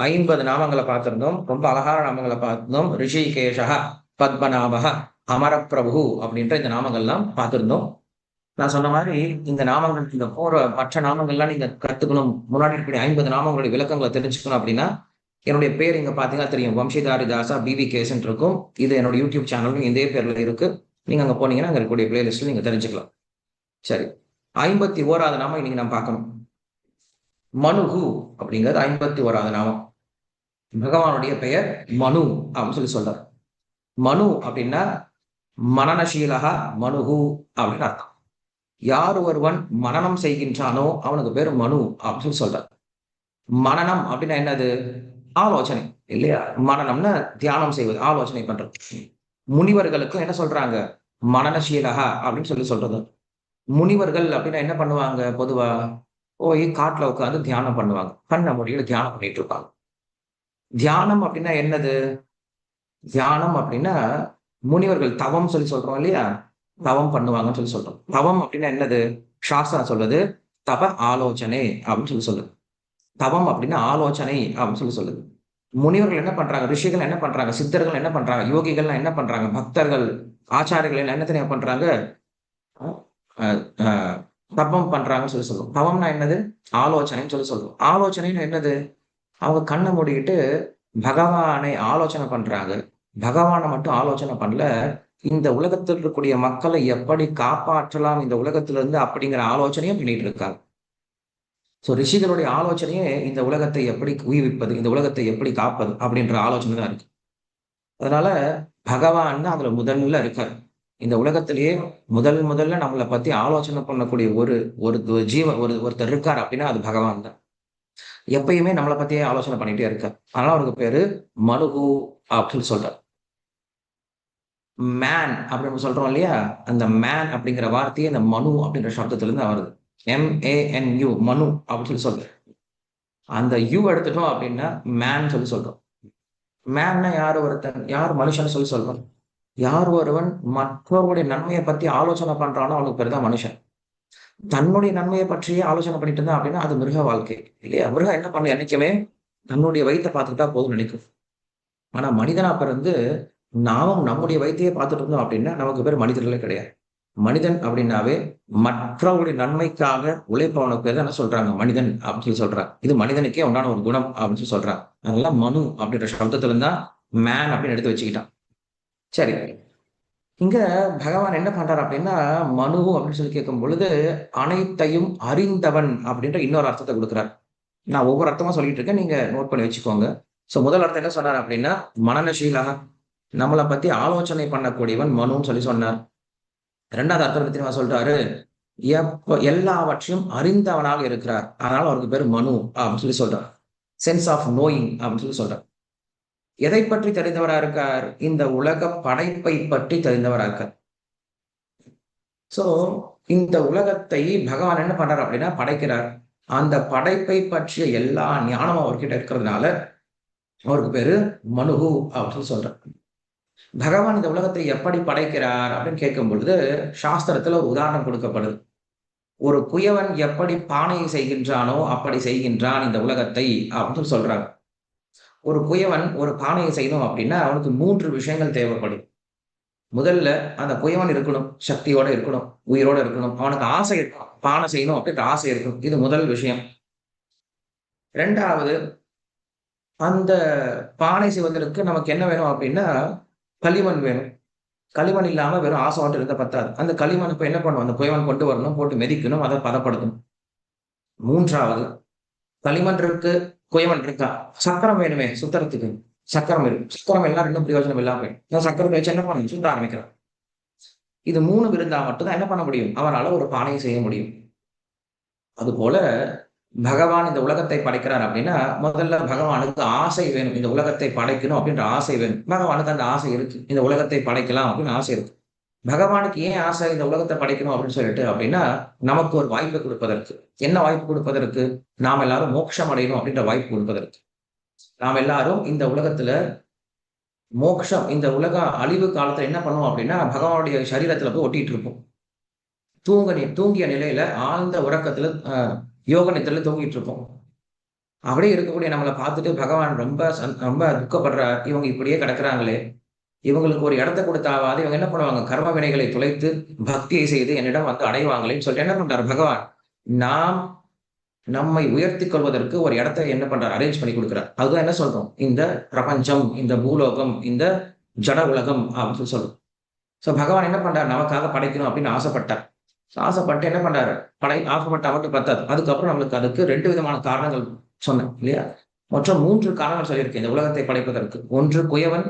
50 நாமங்களை பார்த்திருந்தோம். ரொம்ப அழகான நாமங்களை பார்த்திருந்தோம். ரிஷிகேஷா, பத்மநாபக, அமரப்பிரபு அப்படின்ற இந்த நாமங்கள்லாம் பார்த்திருந்தோம். நான் சொன்ன மாதிரி இந்த நாமங்கள், இந்த போற மற்ற நாமங்கள்லாம் நீங்க கத்துக்கணும், முன்னாடி இருக்கக்கூடிய 50 நாமங்களுடைய விளக்கங்களை தெரிஞ்சுக்கணும் அப்படின்னா என்னுடைய பேர் இங்க பாத்தீங்கன்னா தெரியும், வம்சிதாரி தாசா பிவி கேசன் இருக்கும். இது என்னோட யூடியூப் சேனலும் இதே பேர்ல இருக்கு. நீங்க அங்க போனீங்கன்னா அங்க இருக்கக்கூடிய பிளேலிஸ்ட்ல நீங்க தெரிஞ்சுக்கலாம். சரி, 51வது நாமம் இன்னைக்கு நம்ம பார்க்கணும். மனுகு அப்படிங்கிறது 51வது நாமம். பகவானுடைய பெயர் மனு அப்படின்னு சொல்லி சொல்றார். மனு அப்படின்னா மனநசீலகா மனுகு அப்படின்னு அர்த்தம். யார் ஒருவன் மனனம் செய்கின்றானோ அவனுக்கு பேர் மனு அப்படின்னு சொல்லி சொல்றார். மனனம் அப்படின்னா என்னது, ஆலோசனை இல்லையா? மனனம்னா தியானம் செய்வது, ஆலோசனை பண்றது. முனிவர்களுக்கும் என்ன சொல்றாங்க, மனநசீலகா அப்படின்னு சொல்லி சொல்றது. முனிவர்கள் அப்படின்னா என்ன பண்ணுவாங்க, பொதுவா போய் காட்டுல உட்காந்து தியானம் பண்ணுவாங்க, கண்ண மொழியில தியானம் பண்ணிட்டு இருப்பாங்க. தியானம் அப்படின்னா என்னது, தியானம் அப்படின்னா முனிவர்கள் தவம் சொல்லி சொல்றோம் இல்லையா, தவம் பண்ணுவாங்கன்னு சொல்லி சொல்றோம். தவம் அப்படின்னா என்னது, சாஸ்திரம் சொல்லுது தப ஆலோசனை அப்படின்னு சொல்லி சொல்லுது. தவம் அப்படின்னா ஆலோசனை அப்படின்னு சொல்லி சொல்லுது. முனிவர்கள் என்ன பண்றாங்க, ரிஷிகள் என்ன பண்றாங்க, சித்தர்கள் என்ன பண்றாங்க, யோகிகள் என்ன பண்றாங்க, பக்தர்கள் ஆச்சாரியர்கள் என்ன தெரியும் பண்றாங்க, தப்பம் பண்றாங்கன்னு சொல்லி சொல்லுவோம். தவம்னா என்னது? ஆலோசனைன்னு சொல்லி சொல்லுவோம். ஆலோசனைன்னு என்னது? அவங்க கண்ண மூடிக்கிட்டு பகவானை ஆலோசனை பண்றாங்க. பகவான மட்டும் ஆலோசனை பண்ணல. இந்த உலகத்தில் இருக்கக்கூடிய மக்களை எப்படி காப்பாற்றலாம் இந்த உலகத்திலிருந்து அப்படிங்கிற ஆலோசனையும் பண்ணிட்டு இருக்காங்க. ரிஷிகளுடைய ஆலோசனையே இந்த உலகத்தை எப்படி உய்விப்பது, இந்த உலகத்தை எப்படி காப்பது அப்படின்ற ஆலோசனை தான் இருக்கு. அதனால பகவான் தான் அதுல முதல்ல இருக்காரு. இந்த உலகத்திலேயே முதல்ல நம்மள பத்தி ஆலோசனை பண்ணக்கூடிய ஒரு ஒரு ஒருத்தர் இருக்காரு அப்படின்னா அது பகவான் தான். எப்பயுமே நம்மள பத்தியே ஆலோசனை பண்ணிட்டே இருக்கார். அதனால அவருக்கு பேரு மனுகு அப்படின்னு சொல்றார். மேன் அப்படின்னு சொல்றோம் இல்லையா? அந்த மேன் அப்படிங்கிற வார்த்தையே இந்த மனு அப்படின்ற சப்தத்துல இருந்து வருது. MANU மனு அப்படின்னு சொல்லி சொல்றேன். அந்த யூ எடுத்துட்டோம் அப்படின்னா மேன் சொல்லி சொல்றோம். மேன்னா யார் ஒருத்தன், யார் மனுஷன் சொல்லி சொல்றோம். யார் ஒருவன் மற்றவருடைய நன்மையை பத்தி ஆலோசனை பண்றானோ அவனுக்கு பேரு தான் மனுஷன். தன்னுடைய நன்மையை பற்றியே ஆலோசனை பண்ணிட்டு இருந்தா அப்படின்னா அது மிருக வாழ்க்கை இல்லையா? மிருகம் என்ன பண்ண என்னைக்குமே தன்னுடைய வயித்தை பார்த்துக்கிட்டா போதும் நினைக்கும். ஆனா மனிதனா பிறந்து நாமும் நம்முடைய வயித்தையே பார்த்துட்டு இருந்தோம் அப்படின்னா நமக்கு பேர் மனிதர்களே கிடையாது. மனிதன் அப்படின்னாவே மற்றவருடைய நன்மைக்காக உழைப்பவனுக்கு பேர் தான் என்ன சொல்றாங்க? மனிதன் அப்படின்னு சொல்லி சொல்றாங்க. இது மனிதனுக்கே உண்டான ஒரு குணம் அப்படின்னு சொல்லி சொல்றாங்க. அதனால மனு அப்படின்ற சப்தத்துல இருந்தா மேன் அப்படின்னு எடுத்து வச்சுக்கிட்டான். சரி. இங்க பகவான் என்ன பண்றாரு அப்படின்னா, மனு அப்படின்னு சொல்லி கேட்கும் பொழுது, அனைத்தையும் அறிந்தவன் அப்படின்ற இன்னொரு அர்த்தத்தை கொடுக்கிறார். நான் ஒவ்வொரு அர்த்தமா சொல்லிட்டு இருக்கேன். நீங்க நோட் பண்ணி வச்சுக்கோங்க. முதல் அர்த்தம் என்ன சொன்னார் அப்படின்னா, மனநசீலக நம்மள பத்தி ஆலோசனை பண்ணக்கூடியவன் மனுன்னு சொல்லி சொன்னார். 2வது அர்த்தம் என்ன தெரியுமா சொல்றாரு? எல்லாவற்றையும் அறிந்தவனாக இருக்கிறார். அதனால அவருக்கு பேரு மனு அப்படின்னு சொல்லி சொல்றார். சென்ஸ் ஆஃப் நோயிங் அப்படின்னு சொல்லி சொல்றார். எதை பற்றி தெரிந்தவரா இருக்கார்? இந்த உலக படைப்பை பற்றி தெரிந்தவரா இருக்கார். சோ இந்த உலகத்தை பகவான் என்ன பண்றாரு அப்படின்னா படைக்கிறார். அந்த படைப்பை பற்றிய எல்லா ஞானமும் அவர்கிட்ட இருக்கிறதுனால அவருக்கு பேரு மனுகு அப்படின்னு சொல்றார். பகவான் இந்த உலகத்தை எப்படி படைக்கிறார் அப்படின்னு கேட்கும் பொழுது சாஸ்திரத்துல ஒரு உதாரணம் கொடுக்கப்படுது. ஒரு குயவன் எப்படி பானையை செய்கின்றானோ அப்படி செய்கின்றான் இந்த உலகத்தை அப்படின்னு சொல்றாங்க. ஒரு குயவன் ஒரு பானையை செய்யணும் அப்படின்னா அவனுக்கு 3 விஷயங்கள் தேவைப்படும். முதல்ல அந்த குயவன் இருக்கணும், சக்தியோட இருக்கணும், உயிரோட இருக்கணும். அவனுக்கு ஆசை இருக்கும், பானை செய்யணும் அப்படின்ற ஆசை இருக்கும். இது முதல் விஷயம். 2வது அந்த பானை செய்வதற்கு நமக்கு என்ன வேணும் அப்படின்னா களிமண் வேணும். களிமண் இல்லாம வெறும் ஆசை மட்டும் இருந்தா பத்தாது. அந்த களிமண் இப்ப என்ன பண்ணும்? அந்த குயவன் கொண்டு வரணும், போட்டு மிதிக்கணும், அதை பதப்படுத்தணும். 3வது களிமண் இருக்கு, குயவன் இருக்கா? சக்கரம் வேணுமே சுத்தறதுக்கு. சக்கரம் இருக்கு. சக்கரம் எல்லாம் ரெண்டும் பிரயோஜனம் இல்லாம போயிடும். சக்கரம் வச்சு என்ன பண்ணணும்? சுத்த ஆரம்பிக்கிறான். இது 3 இருந்தா மட்டும்தான் என்ன பண்ண முடியும்? அவனால ஒரு பானையை செய்ய முடியும். அதுபோல பகவான் இந்த உலகத்தை படைக்கிறார் அப்படின்னா முதல்ல பகவானுக்கு ஆசை வேணும். இந்த உலகத்தை படைக்கணும் அப்படின்ற ஆசை வேணும். பகவானுக்கு அந்த ஆசை இருக்கு. இந்த உலகத்தை படைக்கலாம் அப்படின்னு ஆசை இருக்கு. பகவானுக்கு ஏன் ஆசை இந்த உலகத்தை படைக்கணும் அப்படின்னு சொல்லிட்டு அப்படின்னா நமக்கு ஒரு வாய்ப்பு கொடுப்பதற்கு. என்ன வாய்ப்பு கொடுப்பதற்கு? நாம் எல்லாரும் மோட்சம் அடையணும் அப்படின்ற வாய்ப்பு கொடுப்பதற்கு. நாம் எல்லாரும் இந்த உலகத்துல மோட்சம், இந்த உலக அழிவு காலத்துல என்ன பண்ணுவோம் அப்படின்னா பகவானுடைய சரீரத்துல போய் ஒட்டிட்டு இருப்போம். தூங்கிய நிலையில ஆழ்ந்த உறக்கத்துல யோக நித்திரையில தூங்கிட்டு இருப்போம். அப்படியே இருக்கக்கூடிய நம்மளை பார்த்துட்டு பகவான் ரொம்ப துக்கப்படுறார். இவங்க இப்படியே கிடக்குறாங்களே, இவங்களுக்கு ஒரு இடத்தை கொடுத்தாவது இவங்க என்ன பண்ணுவாங்க? கர்ம வினைகளை துளைத்து பக்தியை செய்து என்னிடம் வந்து அடைவாங்களேன்னு சொல்லிட்டு என்ன பண்றாரு பகவான்? நாம் நம்மை உயர்த்தி கொள்வதற்கு ஒரு இடத்தை என்ன பண்றாரு? அரேஞ்ச் பண்ணி கொடுக்கிறார். அதுதான் என்ன சொல்றோம்? இந்த பிரபஞ்சம், இந்த பூலோகம், இந்த ஜட உலகம் அப்படின்னு சொல்றோம். பகவான் என்ன பண்றாரு? நமக்காக படைக்கணும் அப்படின்னு ஆசைப்பட்டார். ஆசைப்பட்டு என்ன பண்றாரு? ஆசைப்பட்ட மட்டும் பத்தாது. அதுக்கப்புறம் நம்மளுக்கு அதுக்கு 2 விதமான காரணங்கள் சொன்னேன் இல்லையா? மொத்தம் 3 காரணங்கள் சொல்லியிருக்கேன் இந்த உலகத்தை படைப்பதற்கு. 1 குயவன்,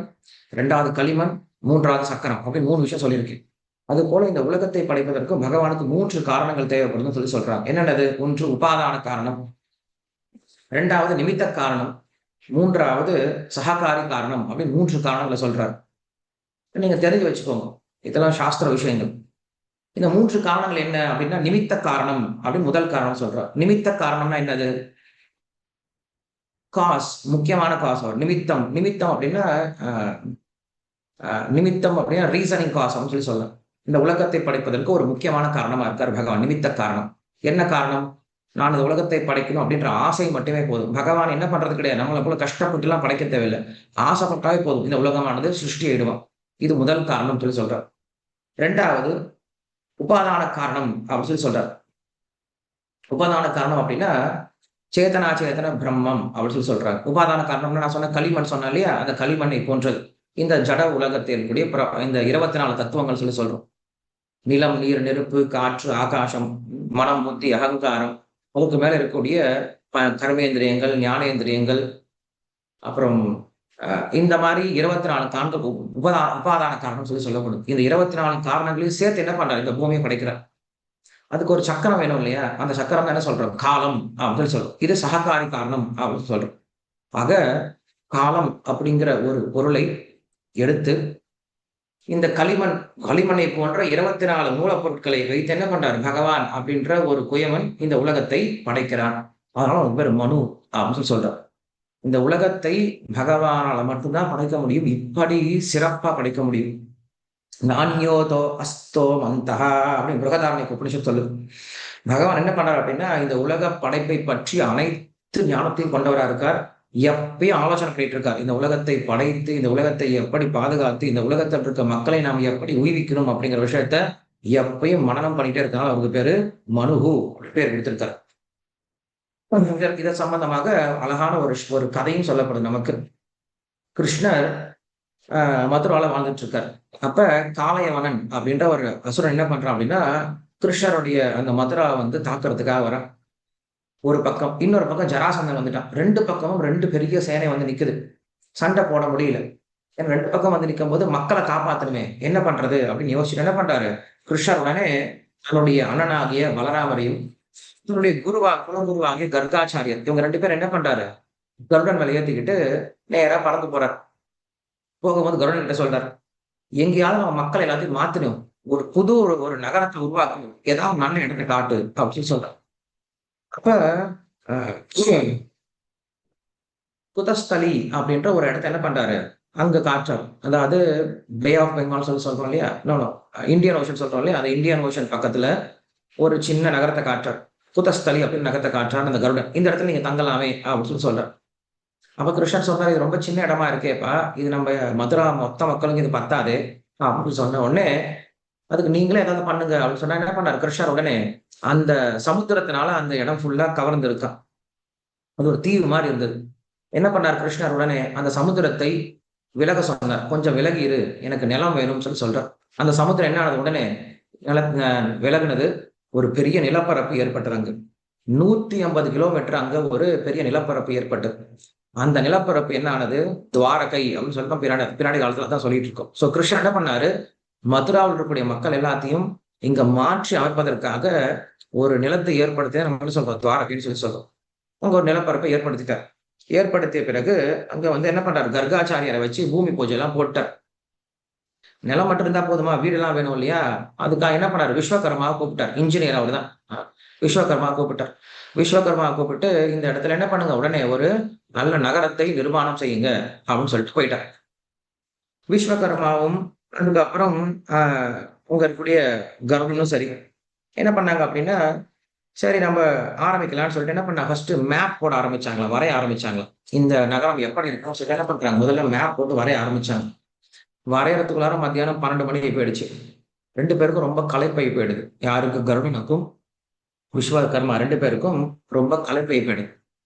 2வது களிமண், 3வது சக்கரம் அப்படி 3 விஷயம் சொல்லியிருக்கேன். அது போல இந்த உலகத்தை படைப்பதற்கு பகவானுக்கு 3 காரணங்கள் தேவைப்படுதுன்னு சொல்லி சொல்றாங்க. என்னென்னது? 1 உபாதான காரணம், 2வது நிமித்த காரணம், 3வது சககாரி காரணம் அப்படின்னு 3 காரணங்களை சொல்றாரு. நீங்க தெரிஞ்சு வச்சுக்கோங்க. இதெல்லாம் சாஸ்திர விஷயங்கள். இந்த 3 காரணங்கள் என்ன அப்படின்னா நிமித்த காரணம் அப்படின்னு முதல் காரணம் சொல்றார். நிமித்த காரணம்னா என்னது? முக்கியமான காஸ். நிமித்தம் நிமித்தம் அப்படின்னா நிமித்தம் அப்படின்னா ரீசனிங் காஸ் அப்படின்னு சொல்லி சொல்லலாம். இந்த உலகத்தை படைப்பதற்கு ஒரு முக்கியமான காரணமா இருக்கார் பகவான். நிமித்த காரணம். என்ன காரணம்? நான் இந்த உலகத்தை படைக்கணும் அப்படின்ற ஆசை மட்டுமே போதும். பகவான் என்ன பண்றது கிடையாது. நம்மளை போல கஷ்டப்பட்டு எல்லாம் படைக்க தேவையில்லை. ஆசைப்பட்டாவே போதும். இந்த உலகமானது சிருஷ்டி ஆயிடுவான். இது முதல் காரணம் சொல்லி சொல்றார். 2வது உபாதான காரணம் அப்படின்னு சொல்லி சொல்றார். உபாதான காரணம் அப்படின்னா சேத்தனா சேத்தன பிரம்மம் அப்படின்னு சொல்லி சொல்றாங்க. உபாதான காரணம்னா நான் சொன்ன களிமண் சொன்னேன் இல்லையா, அந்த களிமண்ணை போன்றது இந்த ஜட உலகத்தில் இருக்கக்கூடிய இந்த 24 தத்துவங்கள் சொல்லி சொல்றோம். நிலம், நீர், நெருப்பு, காற்று, ஆகாசம், மனம், புத்தி, அகங்காரம், அதுக்கு மேல இருக்கக்கூடிய கர்மேந்திரியங்கள், ஞானேந்திரியங்கள், அப்புறம் இந்த மாதிரி 24 காரணங்கள் உபாதான காரணம் சொல்லி சொல்லப்படுது. இந்த 24 காரணங்களையும் சேர்த்து என்ன பண்றாரு, இந்த பூமியை படைக்கிறார். அதுக்கு ஒரு சக்கரம் வேணும் இல்லையா, அந்த சக்கரம் தான் என்ன சொல்றோம், காலம் அப்படின்னு சொல்றோம். இது சககாரி காரணம் அப்படின்னு சொல்றோம். ஆக காலம் அப்படிங்கிற ஒரு பொருளை எடுத்து இந்த களிமண்ணை போன்ற 24 மூலப்பொருட்களை வைத்து என்ன பண்றாரு பகவான் அப்படின்ற ஒரு குயவன் இந்த உலகத்தை படைக்கிறான். அதனால அவன் பேர் மனு அப்படின்னு சொல்றார். இந்த உலகத்தை பகவானால மட்டும்தான் படைக்க முடியும். இப்படி சிறப்பா படைக்க முடியும். நான்யோதோ அஸ்தோ மந்தஹா அப்படின்னு பிருகதாரண்யக உபனிஷத் சொல்லுது. பகவான் என்ன பண்றாரு அப்படின்னா இந்த உலக படைப்பை பற்றி அனைத்து ஞானத்தையும் கொண்டவரா இருக்கார். எப்பயும் ஆலோசனை பண்ணிட்டு இருக்கார். இந்த உலகத்தை படைத்து இந்த உலகத்தை எப்படி பாதுகாத்து இந்த உலகத்தில் இருக்க மக்களை நாம் எப்படி உய்விக்கணும் அப்படிங்கிற விஷயத்த எப்பயும் மனனம் பண்ணிட்டே இருக்காங்க. அவருக்கு பேரு மனுகு பேர் கொடுத்திருக்காரு. இத சம்பந்தமாக அழகான ஒரு கதையும் சொல்லப்படும் நமக்கு. கிருஷ்ணர் மதுரால வாழ்ந்துட்டு இருக்கார். அப்ப காளையவனன் அப்படின்ற ஒரு அசுரன் என்ன பண்றான் அப்படின்னா கிருஷ்ணருடைய அந்த மதுரா தாக்குறதுக்காக வர ஒரு பக்கம், இன்னொரு பக்கம் ஜராசந்தன் வந்துட்டான். 2 பக்கமும் 2 பெரிய சேனை நிக்குது. சண்டை போட முடியல. ஏன்னா 2 பக்கம் நிற்கும் போது மக்களை காப்பாத்தணுமே, என்ன பண்றது அப்படின்னு யோசிச்சுட்டு என்ன பண்றாரு கிருஷ்ணர் உடனே தன்னுடைய அண்ணனாகிய பலராமரையும் தன்னுடைய குலகுருவாகிய கர்காச்சாரியர் இவங்க 2 பேரும் என்ன பண்றாரு கருடன் மேல ஏத்திக்கிட்டு நேரா பறந்து போறார். போகும்போது கருடன் கிட்ட சொல்றாரு, எங்கேயாவது நம்ம மக்கள் எல்லாத்தையும் மாத்தணும், ஒரு புது ஒரு நகரத்தை உருவாக்கணும், ஏதாவது நல்ல இடத்தை காட்டு அப்படின்னு சொல்றாரு. அப்ப குதஸ்தலி அப்படின்ற ஒரு இடத்த என்ன பண்றாரு அங்க காற்றார். அதாவது பே ஆஃப் பெங்கால் சொல்றோம் இல்லையா, இந்தியன் ஓஷன் சொல்றோம் இல்லையா, அந்த இந்தியன் ஓஷன் பக்கத்துல ஒரு சின்ன நகரத்தை காற்றார். குதஸ்தலி அப்படின்னு நகரத்தை காற்றார் அந்த கருடன். இந்த இடத்துல நீங்க தங்கலாமே அப்படின்னு சொல்றாரு. அப்ப கிருஷ்ணன் சொல்றாரு, இது ரொம்ப சின்ன இடமா இருக்கேப்பா, இது நம்ம மதுரா மொத்த மக்களுக்கு இது பத்தாது அப்படின்னு சொன்ன உடனே அதுக்கு நீங்களே ஏதாவது பண்ணுங்க அப்படின்னு சொன்னா என்ன பண்ணாரு கிருஷ்ணர் உடனே அந்த சமுத்திரத்தினால அந்த இடம் ஃபுல்லா கவர்ந்து இருக்கான். அது ஒரு தீவு மாதிரி இருந்தது. என்ன பண்ணார் கிருஷ்ணர் உடனே அந்த சமுத்திரத்தை விலக சொன்னார். கொஞ்சம் விலகி இரு, எனக்கு நிலம் வேணும்னு சொல்றார். அந்த சமுத்திரம் என்ன ஆனது உடனே விலகுனது. ஒரு பெரிய நிலப்பரப்பு ஏற்பட்டது. அங்கு 150 கிலோமீட்டர் அங்க ஒரு பெரிய நிலப்பரப்பு ஏற்பட்டது. அந்த நிலப்பரப்பு என்ன ஆனது துவாரகை அப்படின்னு சொல்லிட்டு பின்னாடி காலத்துல தான் சொல்லிட்டு இருக்கோம். சோ கிருஷ்ணன் என்ன பண்ணாரு, மதுராவில் இருக்கக்கூடிய மக்கள் எல்லாத்தையும் இங்க மாற்றி அமைப்பதற்காக ஒரு நிலத்தை ஏற்படுத்தி நம்ம சொல்றோம் துவாரகைன்னு சொல்லி சொல்றோம். அங்க ஒரு நிலப்பரப்பை ஏற்படுத்திட்டார். ஏற்படுத்திய பிறகு அங்க என்ன பண்றாரு கர்காச்சாரியரை வச்சு பூமி பூஜை எல்லாம் போட்டார். நிலம் மட்டும் இருந்தா போதுமா, வீடு எல்லாம் வேணும் இல்லையா, அதுக்காக என்ன பண்ணாரு விஸ்வகர்மாவை கூப்பிட்டார். இன்ஜினியர் அவர் தான். விஸ்வகர்மாவை கூப்பிட்டார். விஸ்வகர்மாவை கூப்பிட்டு இந்த இடத்துல என்ன பண்ணுங்க, உடனே ஒரு நல்ல நகரத்தை நிர்மாணம் செய்யுங்க அப்படின்னு சொல்லிட்டு போயிட்டார். விஸ்வகர்மாவும் அதுக்கப்புறம் உங்க இருக்கக்கூடிய கருடனும் சரி என்ன பண்ணாங்க அப்படின்னா, சரி நம்ம ஆரம்பிக்கலாம்னு சொல்லிட்டு என்ன பண்ணாங்க, ஃபர்ஸ்ட் மேப் போட ஆரம்பிச்சாங்களா, வரைய ஆரம்பிச்சாங்களா, இந்த நகரம் எப்படி இருக்கும் சொல்லிட்டு என்ன பண்றாங்க, முதல்ல மேப் போட்டு வரைய ஆரம்பிச்சாங்க. வரையறதுக்குள்ளார மத்தியானம் 12 மணி போயிடுச்சு. 2 பேருக்கும் ரொம்ப களைப்பை போயிடுது. யாருக்கு கருடனுக்கும் விஸ்வகர்மா 2 பேருக்கும் ரொம்ப களைப்பை போயிடுது.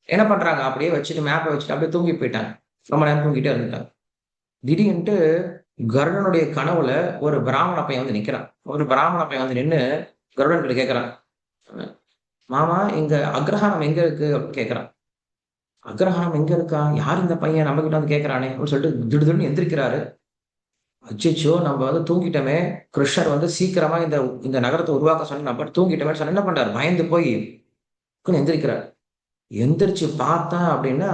என்ன பண்றாங்க, அப்படியே வச்சுட்டு மேப்பை வச்சுட்டு அப்படியே தூங்கி போயிட்டாங்க. ரொம்ப நேரம் தூங்கிட்டே இருந்துட்டாங்க. திடீர்னுட்டு கருடனுடைய கனவுல ஒரு பிராமண பையன் நிக்கிறான். ஒரு பிராமண பையன் நின்று கருடன் கிட்ட கேட்கிறான், மாமா இங்க அக்ரஹாரம் எங்க இருக்கு அப்படின்னு கேட்கிறான். அக்ரஹாரம் எங்க இருக்கா, யார் இந்த பையன் நம்ம கிட்ட கேட்கிறானே அப்படின்னு சொல்லிட்டு திடுதிடுன்னு எந்திரிக்கிறாரு. அச்சோ நம்ம தூங்கிட்டோமே, கிருஷ்ணர் சீக்கிரமா இந்த நகரத்தை உருவாக்க சொன்ன நம்ம தூங்கிட்டோமே சொன்ன என்ன பண்றாரு, பயந்து போய் எந்திரிக்கிறார். எந்திரிச்சு பார்த்தா அப்படின்னா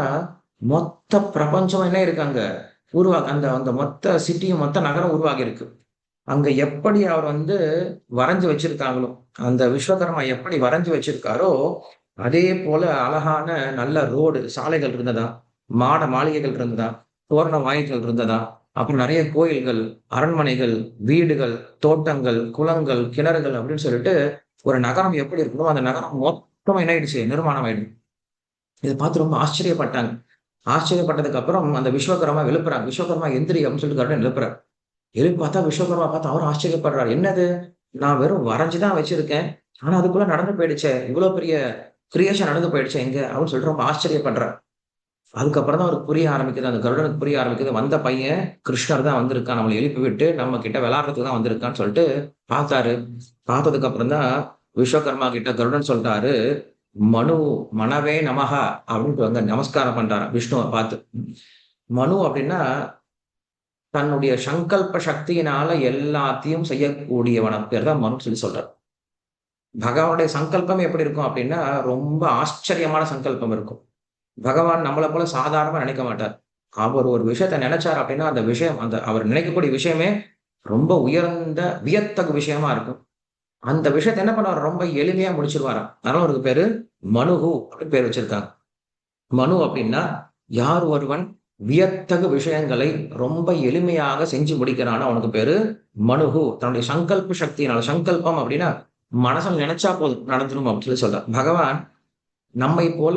மொத்த பிரபஞ்சம் என்ன இருக்காங்க அந்த அந்த மொத்த சிட்டியும் மொத்த நகரம் உருவாகி இருக்கு. அங்க எப்படி அவர் வரைஞ்சு வச்சிருக்காங்களோ, அந்த விஸ்வகர்மா எப்படி வரைஞ்சு வச்சிருக்காரோ அதே போல அழகான நல்ல ரோடு சாலைகள் இருந்ததா, மாட மாளிகைகள் இருந்ததா, தோரண வாயில்கள் இருந்ததா, அப்புறம் நிறைய கோயில்கள், அரண்மனைகள், வீடுகள், தோட்டங்கள், குளங்கள், கிணறுகள் அப்படின்னு சொல்லிட்டு ஒரு நகரம் எப்படி இருக்கணும் அந்த நகரம் மொத்தம் என்ன ஆயிடுச்சு, நிர்மாணம் ஆயிடுச்சு. இதை பார்த்து ரொம்ப ஆச்சரியப்பட்டாங்க. ஆச்சரியப்பட்டதுக்கு அப்புறம் அந்த விஸ்வகர்மா எழுப்புறாங்க. விஸ்வகர்மா எந்திரி அப்படின்னு சொல்லிட்டு கருடன் எழுப்புறாரு. எழுப்பி பார்த்தா விஸ்வகர்மா பார்த்து அவரும் ஆச்சரியப்படுறாரு. என்னது, நான் வெறும் வரைஞ்சுதான் வச்சிருக்கேன், ஆனா அதுக்குள்ள நடந்து போயிடுச்சே, இவ்வளவு பெரிய கிரியேஷன் நடந்து போயிடுச்சே எங்க அப்படின்னு சொல்லிட்டு ரொம்ப ஆச்சரியப்படுறார். அதுக்கப்புறம் தான் அவருக்கு புரிய ஆரம்பிக்குது. அந்த கருடனுக்கு புரிய ஆரம்பிக்குது. வந்த பையன் கிருஷ்ணர் தான் வந்திருக்கான். நம்மள எழுப்பி விட்டு நம்ம கிட்ட விளையாடுறதுக்கு தான் வந்திருக்கான்னு சொல்லிட்டு பார்த்தாரு. பார்த்ததுக்கு அப்புறம் தான் விஸ்வகர்மா கிட்ட கருடன் சொல்றாரு, "மனு மனவே நமஹ" அப்படின்ட்டு வந்து நமஸ்காரம் பண்றாராம் விஷ்ணுவ பார்த்து. மனு அப்படின்னா, தன்னுடைய சங்கல்ப சக்தியினால எல்லாத்தையும் செய்யக்கூடியவன பேர் தான் மனுன்னு சொல்லி சொல்றார். பகவானுடைய சங்கல்பம் எப்படி இருக்கும் அப்படின்னா, ரொம்ப ஆச்சரியமான சங்கல்பம் இருக்கும். பகவான் நம்மள போல சாதாரணமா நினைக்க மாட்டார். அவர் ஒரு விஷயத்த நினைச்சார் அப்படின்னா, அந்த விஷயம் அந்த அவர் நினைக்கக்கூடிய விஷயமே ரொம்ப உயர்ந்த வியத்தகு விஷயமா இருக்கும். அந்த விஷயத்த என்ன பண்ணுவாரு, ரொம்ப எளிமையா முடிச்சிருவாராம். அதனால அவருக்கு பேரு மனுகு அப்படின்னு பேர் வச்சிருக்காங்க. மனு அப்படின்னா, யார் ஒருவன் வியத்தகு விஷயங்களை ரொம்ப எளிமையாக செஞ்சு முடிக்கிறானோ அவனுக்கு பேரு மனுகு. தன்னுடைய சங்கல்ப சக்தியினால சங்கல்பம் அப்படின்னா, மனசுல நினைச்சா போதும் நடந்துரும் அப்படின்னு சொல்லி சொல்றார். பகவான் நம்மை போல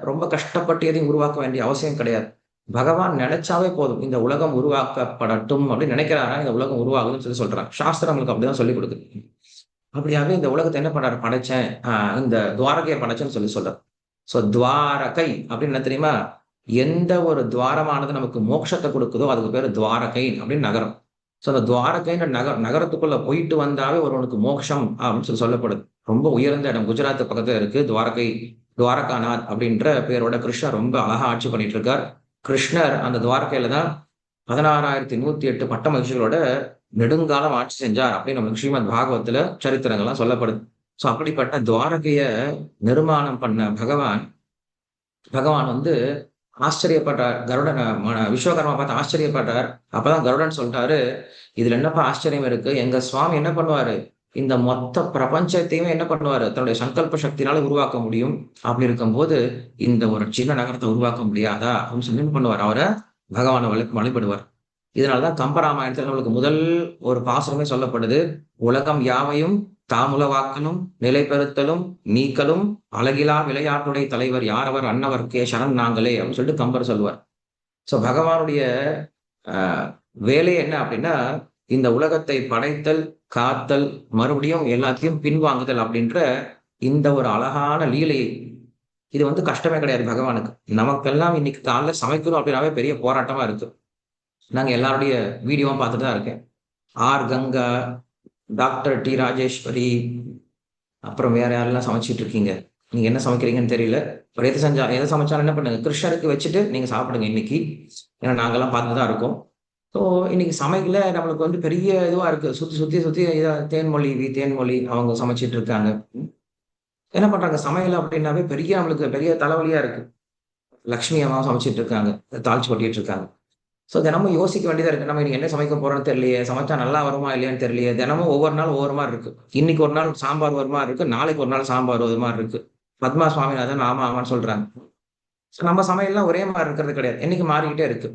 ரொம்ப கஷ்டப்பட்டு எதையும் உருவாக்க வேண்டிய அவசியம் கிடையாது. பகவான் நினைச்சாவே போதும். இந்த உலகம் உருவாக்கப்படட்டும் அப்படின்னு நினைக்கிறாரா, இந்த உலகம் உருவாகுதுன்னு சொல்லி சொல்றாங்க. சாஸ்திரம் நம்மளுக்கு அப்படிதான் சொல்லிக் குடுக்குது. அப்படியாவே இந்த உலகத்த என்ன பண்றாரு? படைச்சேன். இந்த துவாரகைய படைச்சேன்னு சொல்லி சொல்றார். சோ துவாரகை அப்படின்னு என்ன தெரியுமா? எந்த ஒரு துவாரமானது நமக்கு மோட்சத்த குடுக்குதோ, அதுக்கு பேரு துவாரகை அப்படின்னு நகரம். சோ அந்த துவாரகைன்ற நகரத்துக்குள்ள போயிட்டு வந்தாவே ஒருவனுக்கு மோக்ஷம் அப்படின்னு சொல்லி சொல்லப்படுது. ரொம்ப உயர்ந்த இடம். குஜராத் பக்கத்துல இருக்கு. துவாரகை, துவாரகாநாத் அப்படின்ற பேரோட கிருஷ்ணர் ரொம்ப அழகா ஆட்சி பண்ணிட்டு இருக்கார். கிருஷ்ணர் அந்த துவாரகையில தான் 16,108 பட்ட மகிழ்ச்சிகளோட நெடுங்காலம் ஆட்சி செஞ்சார் அப்படின்னு நமக்கு ஸ்ரீமத் பாகவத்துல சரித்திரங்கள்லாம் சொல்லப்படுது. சோ அப்படிப்பட்ட துவாரகைய நிர்மாணம் பண்ண பகவான் பகவான் வந்து ஆச்சரியப்பட்டார். கருடன் விஸ்வகர்மா பார்த்து ஆச்சரியப்பட்டார். அப்பதான் கருடன் சொல்லிட்டாரு, "இதுல என்னப்பா ஆச்சரியம் இருக்கு? எங்க சுவாமி என்ன பண்ணுவாரு? இந்த மொத்த பிரபஞ்சத்தையுமே என்ன பண்ணுவாரு? தன்னுடைய சங்கல்ப சக்தியினால உருவாக்க முடியும். அப்படி இருக்கும்போது, இந்த ஒரு சின்ன நகரத்த உருவாக்க முடியாதா?" அப்படின்னு சொல்லி என்ன பண்ணுவாரு? பகவான வழிபடுவார். இதனால தான் கம்பராமாயணத்துல நம்மளுக்கு முதல் ஒரு பாசுரமே சொல்லப்படுது. "உலகம் யாவையும் தாமுலவாக்கலும், நிலைபெறுத்தலும், நீக்கலும், அழகிலா விளையாட்டுடை தலைவர் யாரவர் அன்னவர்க்கே சரண் நாங்களே" அப்படின்னு சொல்லிட்டு கம்பர் சொல்லுவார். சோ பகவானுடைய அ வேலை என்ன அப்படின்னா, இந்த உலகத்தை படைத்தல், காத்தல், மறுபடியும் எல்லாத்தையும் பின்வாங்குதல் அப்படின்ற இந்த ஒரு அழகான லீலை. இது வந்து கஷ்டமே கிடையாது பகவானுக்கு. நமக்கெல்லாம் இன்னைக்கு காலைல சமைக்கணும் அப்படின்னாவே பெரிய போராட்டமா இருக்கு. நாங்க எல்லாருடைய வீடியோவும் பார்த்துட்டு தான் இருக்கேன். R. Ganga, doctor D. Rajeswari, அப்புறம் வேற யாரெல்லாம் சமைச்சுட்டு இருக்கீங்க? நீங்க என்ன சமைக்கிறீங்கன்னு தெரியல. ஒரு எது சமைச்சாலும் என்ன பண்ணுங்க, கிருஷ்ணருக்கு வச்சுட்டு நீங்க சாப்பிடுங்க இன்னைக்கு. ஏன்னா நாங்கலாம் பார்த்துட்டு தான் இருக்கோம். ஸோ இன்னைக்கு சமையல்ல நம்மளுக்கு வந்து பெரிய இதுவா இருக்கு. சுத்தி, சுத்தி, சுத்தி தேன்மொழி அவங்க சமைச்சுட்டு இருக்காங்க. என்ன பண்றாங்க சமையல் அப்படின்னாவே பெரிய நம்மளுக்கு பெரிய தலைவலியா இருக்கு. லக்ஷ்மி அம்மா சமைச்சுட்டு இருக்காங்க. தாளிச்சு கொட்டிட்டு இருக்காங்க. ஸோ தினமும் யோசிக்க வேண்டியதா இருக்கு. நம்ம இன்னைக்கு என்ன சமைக்க போறோம்ன்னு தெரியலையே! சமைச்சா நல்லா வருமா? இல்லையான்னு தெரியலையே! தினமும் ஒவ்வொரு நாள் ஒவ்வொரு மாரி இருக்கு. இன்னைக்கு ஒரு நாள் சாம்பார் ஒரு மாரி இருக்கு. நாளைக்கு ஒரு நாள் சாம்பார் ஒரு மாரி இருக்கு. பத்மா சுவாமிநாதன் ஆமா, ஆமான்னு சொல்றாங்க. ஸோ நம்ம சமையல்லாம் ஒரே மாரி இருக்கிறது கிடையாது. என்னைக்கும் மாறிக்கிட்டே இருக்கு.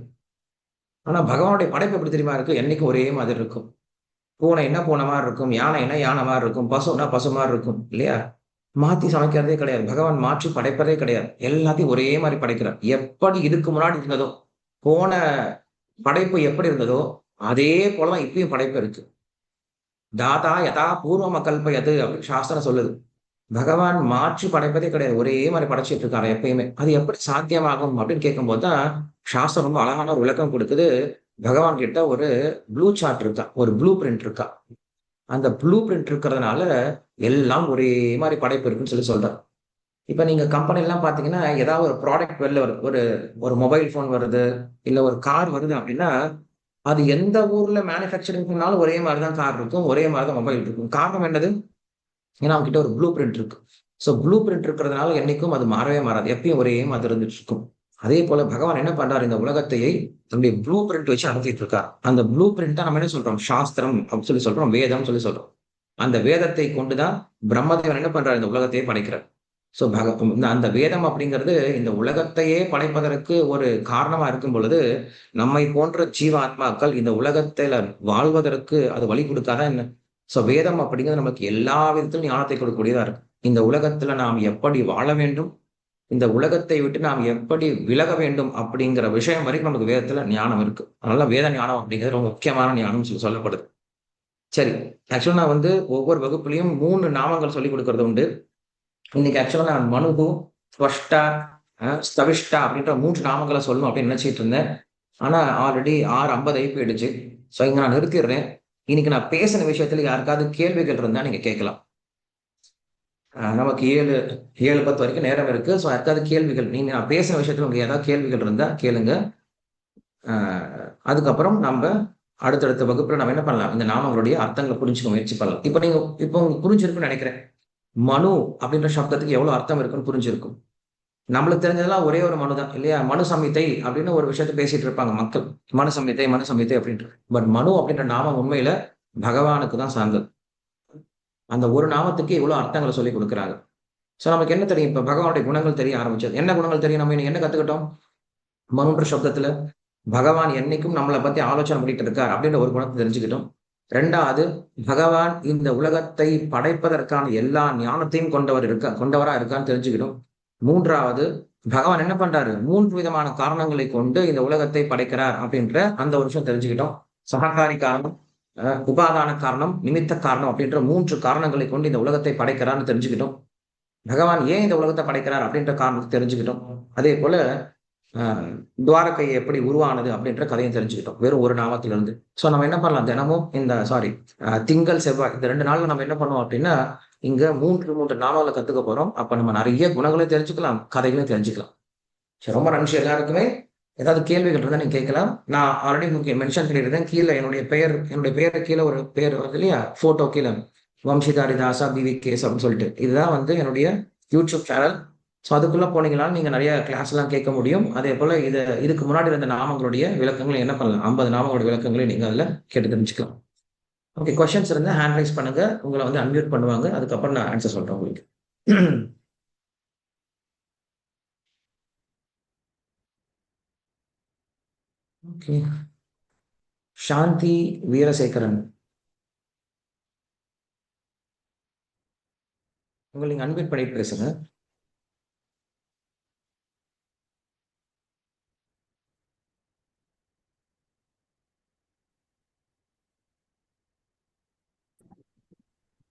ஆனா பகவானுடைய படைப்பு எப்படி தெரியுமா இருக்கு? என்னைக்கும் ஒரே மாதிரி இருக்கும். பூனைன்னா பூனை மாரி இருக்கும். யானைன்னா யானை மாரி இருக்கும். பசுன்னா பசு மாரி இருக்கும். இல்லையா? மாத்தி சமைக்கிறதே கிடையாது. பகவான் மாற்றி படைப்பதே கிடையாது. எல்லாத்தையும் ஒரே மாரி படைக்கிறார். எப்படி இதுக்கு முன்னாடி இருந்ததோ, போன படைப்பு எப்படி இருந்ததோ, அதே போல தான் இப்பயும் படைப்பு இருக்கு. "தாதா யதா பூர்வம கல்பயது" அப்படின்னு சாஸ்திரம் சொல்லுது. பகவான் மாற்றி படைப்பதே கிடையாது. ஒரே மாரி படைச்சுட்டு இருக்காரு எப்பயுமே. அது எப்படி சாத்தியமாகும் அப்படின்னு கேட்கும்போது தான், சாஸ்திரம் ரொம்ப அழகான ஒரு விளக்கம் குடுக்குது. பகவான் கிட்ட ஒரு ப்ளூ சார்ட் இருக்கா. ஒரு ப்ளூ பிரிண்ட் இருக்கா. அந்த ப்ளூ பிரிண்ட் இருக்கிறதுனால, எல்லாம் ஒரே மாரி படைப்பு இருக்குன்னு சொல்லி சொல்றார். இப்ப நீங்க கம்பெனிலாம் பார்த்தீங்கன்னா, ஏதாவது ஒரு ப்ராடக்ட் வெளில வருது. ஒரு ஒரு மொபைல் ஃபோன் வருது, இல்ல ஒரு கார் வருது அப்படின்னா, அது எந்த ஊர்ல மேனுஃபேக்சரிங் பண்ணாலும் ஒரே மாரி தான் கார் இருக்கும். ஒரே மாரி தான் மொபைல் இருக்கும். காரணம் என்னது? ஏன்னா அவங்ககிட்ட ஒரு ப்ளூ பிரிண்ட் இருக்கு. ஸோ ப்ளூ பிரிண்ட் இருக்கிறதுனால என்னைக்கும் அது மாறவே மாறாது. எப்பயும் ஒரே மாதிரி இருந்துட்டு இருக்கும். அதே போல பகவான் என்ன பண்றாரு? இந்த உலகத்தையே தன்னுடைய ப்ளூ பிரிண்ட் வச்சு நடத்திட்டு இருக்கார். அந்த ப்ளூ பிரிண்ட்ட நம்ம என்ன சொல்றோம்? சாஸ்திரம் அப்படின்னு சொல்லி சொல்றோம். வேதம்னு சொல்லி சொல்றோம். அந்த வேதத்தை கொண்டு தான் பிரம்மதேவன் என்ன பண்றாரு? இந்த உலகத்தையே படைக்கிறார். ஸோ அந்த வேதம் அப்படிங்கிறது இந்த உலகத்தையே படைப்பதற்கு ஒரு காரணமா இருக்கும் பொழுது, நம்மை போன்ற ஜீவாத்மாக்கள் இந்த உலகத்துல வாழ்வதற்கு அது வழி குடுக்காதா என்ன? ஸோ வேதம் அப்படிங்கிறது நமக்கு எல்லா விதத்திலும் ஞானத்தை கொடுக்கக்கூடியதா இருக்கு. இந்த உலகத்துல நாம் எப்படி வாழ வேண்டும்? இந்த உலகத்தை விட்டு நாம் எப்படி விலக வேண்டும்? அப்படிங்கிற விஷயம் வரைக்கும் நமக்கு வேதத்துல ஞானம் இருக்கு. அதனால வேத ஞானம் அப்படிங்கிறது ரொம்ப முக்கியமான ஞானம்னு சொல்லப்படுது. சரி. ஆக்சுவலா நான் வந்து ஒவ்வொரு வகுப்புலயும் 3 நாமங்கள் சொல்லிக் குடுக்கறது உண்டு. இன்னைக்கு ஆக்சுவலா நான் மனுகு, ஸ்வஷ்டா, ஸ்தவிஷ்டா அப்படின்ற 3 நாமங்கள சொல்லணும் அப்படின்னு நினைச்சிட்டு இருந்தேன். ஆனா ஆல்ரெடி 6:50 ஆயி போயிடுச்சு. ஸோ இங்க நான் நிறுத்திடுறேன். இன்னைக்கு நான் பேசின விஷயத்துல யாருக்காவது கேள்விகள் இருந்தா நீங்க கேட்கலாம். நமக்கு 7:10 வரைக்கும் நேரம் இருக்கு. ஸோ யாருக்காவது கேள்விகள் நீங்க நான் பேசின விஷயத்துல உங்களுக்கு ஏதாவது கேள்விகள் இருந்தா கேளுங்க. அ அதுக்கப்புறம் நம்ப அடுத்தடுத்த வகுப்புல நம்ம என்ன பண்ணலாம்? இந்த நாமங்களுடைய அர்த்தங்கள புரிஞ்சுக்க முயற்சி பண்ணலாம். இப்ப உங்களுக்கு புரிஞ்சிருக்கும்னு நெனைக்கிறேன். மனு அப்படின்ற சப்தத்துக்கு எவ்வளவு அர்த்தம் இருக்குன்னு புரிஞ்சிருக்கும். நம்மளுக்கு தெரிஞ்சதெல்லாம் ஒரே ஒரு மனு தான் இல்லையா? மனு சம்ஹிதை அப்படின்னு ஒரு விஷயத்த பேசிட்டு இருப்பாங்க மக்கள். மனு சம்ஹிதை, மனு சம்ஹிதை அப்படின்ட்டு. பட் மனு அப்படின்ற நாமம் உண்மையில பகவானுக்கு தான் சார்ந்தது. அந்த ஒரு நாமத்துக்கே இவ்வளவு அர்த்தங்கள சொல்லிக் குடுக்குறாங்க. சோ நமக்கு என்ன தெரியும்? இப்ப பகவானுடைய குணங்கள் தெரிய ஆரம்பிச்சது. என்ன குணங்கள் தெரியும்? நம்ம இன்னைக்கு என்ன கத்துக்கிட்டோம்? மனுன்ற சப்தத்துல பகவான் என்னைக்கும் நம்மள பத்தி ஆலோசனை பண்ணிட்டு இருக்கார் அப்படின்ற ஒரு குணத்த தெரிஞ்சுக்கிட்டோம். 2வது பகவான் இந்த உலகத்தை படைப்பதற்கான எல்லா ஞானத்தையும் கொண்டவரா இருக்கான்னு தெரிஞ்சுக்கிட்டோம். 3வது பகவான் என்ன பண்றாரு? 3 விதமான காரணங்களை கொண்டு இந்த உலகத்தை படைக்கிறார் அப்படின்ற அந்த ஒரு விஷயம் தெரிஞ்சுக்கிட்டோம். சககாரி காரணம், உபாதான காரணம், நிமித்த காரணம் அப்படின்ற 3 காரணங்களை கொண்டு இந்த உலகத்தை படைக்கிறார்ன்னு தெரிஞ்சுக்கிட்டோம். பகவான் ஏன் இந்த உலகத்தை படைக்கிறார் அப்படின்ற காரணத்தை தெரிஞ்சுக்கிட்டோம். அதேபோல அ துவாரகை எப்படி உருவானது அப்படின்ற கதையும் தெரிஞ்சுக்கிட்டோம். வெறும் ஒரு நாமத்திலிருந்து. சோ நம்ம என்ன பண்ணலாம்? தினமும் இந்த சாரி திங்கள், செவ்வாய் இந்த 2 நாள்ல நம்ம என்ன பண்ணுவோம் அப்படின்னா, இங்க 3 நாமாவள கத்துக்க போறோம். அப்ப நம்ம நெறைய குணங்களையும் தெரிஞ்சுக்கலாம், கதைகளையும் தெரிஞ்சுக்கலாம். சரி ரொம்ப நன்றி எல்லாருக்குமே. ஏதாவது கேள்விகள் இருந்தா நீங்க கேட்கலாம். நான் ஆல்ரெடி உங்களுக்கு மென்ஷன் பண்ணியிருந்தேன். கீழ என்னுடைய பெயருக்கு கீழ ஒரு பெயர் வருது இல்லையா? ஃபோட்டோ கீழ. வம்சிதாரி தாசா பிவிகேஎஸ் அப்படின்னு சொல்லிட்டு. இதுதான் வந்து என்னுடைய யூடியூப் சேனல். ஸோ அதுக்குள்ள போனீங்கனாலும் நீங்க நெறைய கிளாஸ்லாம் கேட்க முடியும். அதேபோல இதுக்கு முன்னாடி இருந்த நாமங்களுடைய விளக்கங்கள என்ன பண்ணலாம்? 50 நாமங்களோட விளக்கங்களையும் நீங்க அதுல கேட்டு தெரிஞ்சுக்கலாம். ஓகே கொஸ்டின்ஸ் இருந்தா ஹேண்ட் ரைஸ் பண்ணுங்க. உங்கள வந்து அன்மியூட் பண்ணுவாங்க. அதுக்கப்புறம் நான் ஆன்ஸர் சொல்றேன் உங்களுக்கு. ஓகே. சாந்தி வீரசேகரன். உங்கள நீங்க அன்மியூட் பண்ணிட்டு பேசுங்க.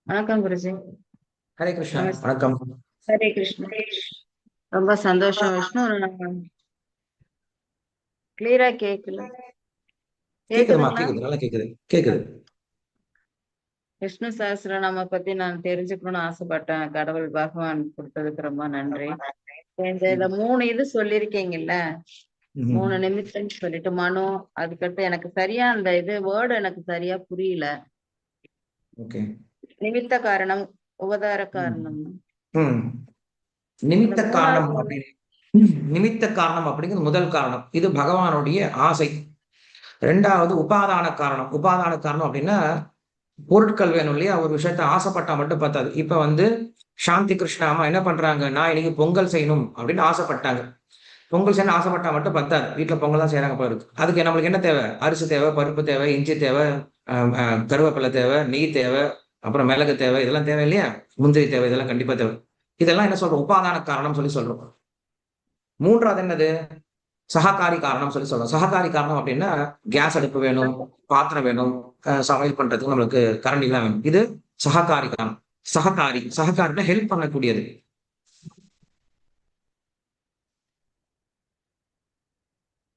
வணக்கம் குருஜி. ஹரே கிருஷ்ணா. வணக்கம். ஹரே கிருஷ்ணா. ரொம்ப சந்தோஷம் விஷ்ணு. கிளியரா கேக்கல. கேக்குதுமா, கேக்குதுங்களா? கேக்குது. நல்லா கேக்குது. கேக்குது. விஷ்ணு சஹஸ்ரநாம பத்தி நான் தெரிஞ்சுக்கணும்னு ஆசைப்பட்டேன். கடவுள் பகவான் கொடுத்ததுக்கு ரொம்ப நன்றி. இதுல 3 இது சொல்லிருக்கீங்கல்ல, 3 நிமித்தம் சொல்லிட்டு மனு, அதுக்கடுத்து எனக்கு சரியா அந்த இது வேர்டு எனக்கு சரியா புரியல. ஓகே. நிமித்த காரணம், உபதார காரணம். ம். அந்த நிமித்த காரணம் 3வது அப்படின்னு நிமித்த காரணம் அப்படிங்கிறது முதல் காரணம். இது பகவானுடைய ஆசை. 2வது உபாதான காரணம். உபாதான காரணம் அப்படின்னா, பொருட்கள் வேணும் இல்லையா? ஒரு விஷயத்த ஆசைப்பட்டா மட்டும் பத்தாது. இப்ப வந்து சாந்தி கிருஷ்ணா அம்மா என்ன பண்றாங்க? நான் இன்னைக்கு பொங்கல் செய்யணும் அப்படின்னு ஆசைப்பட்டாங்க. பொங்கல் செய்யணும்னு ஆசைப்பட்டா மட்டும் பத்தாது. வீட்ல பொங்கல் தான் செய்றாங்க போல இருக்கு. அதுக்கு நம்மளுக்கு என்ன தேவை? அரிசி தேவை, பருப்பு தேவை, இஞ்சி தேவை, அ அ கருவேப்பிலை தேவை, நெய் தேவை, அப்புறம் மிளகு தேவை. இதெல்லாம் தேவை இல்லையா? முந்திரி தேவை. இதெல்லாம் கண்டிப்பா தேவை. இதெல்லாம் என்ன சொல்றோம்? உபாதான காரணம் சொல்லி சொல்றோம். 3வது என்னது? சககாரி காரணம் சொல்லி சொல்றோம். சககாரி காரணம் அப்படின்னா, கேஸ் அடுப்பு வேணும், பாத்திரம் வேணும், சமையல் பண்றதுக்கு நம்மளுக்கு கரண்டிலாம் வேணும். இது சககாரி காரணம். சககாரின்னா ஹெல்ப் பண்ணக்கூடியது.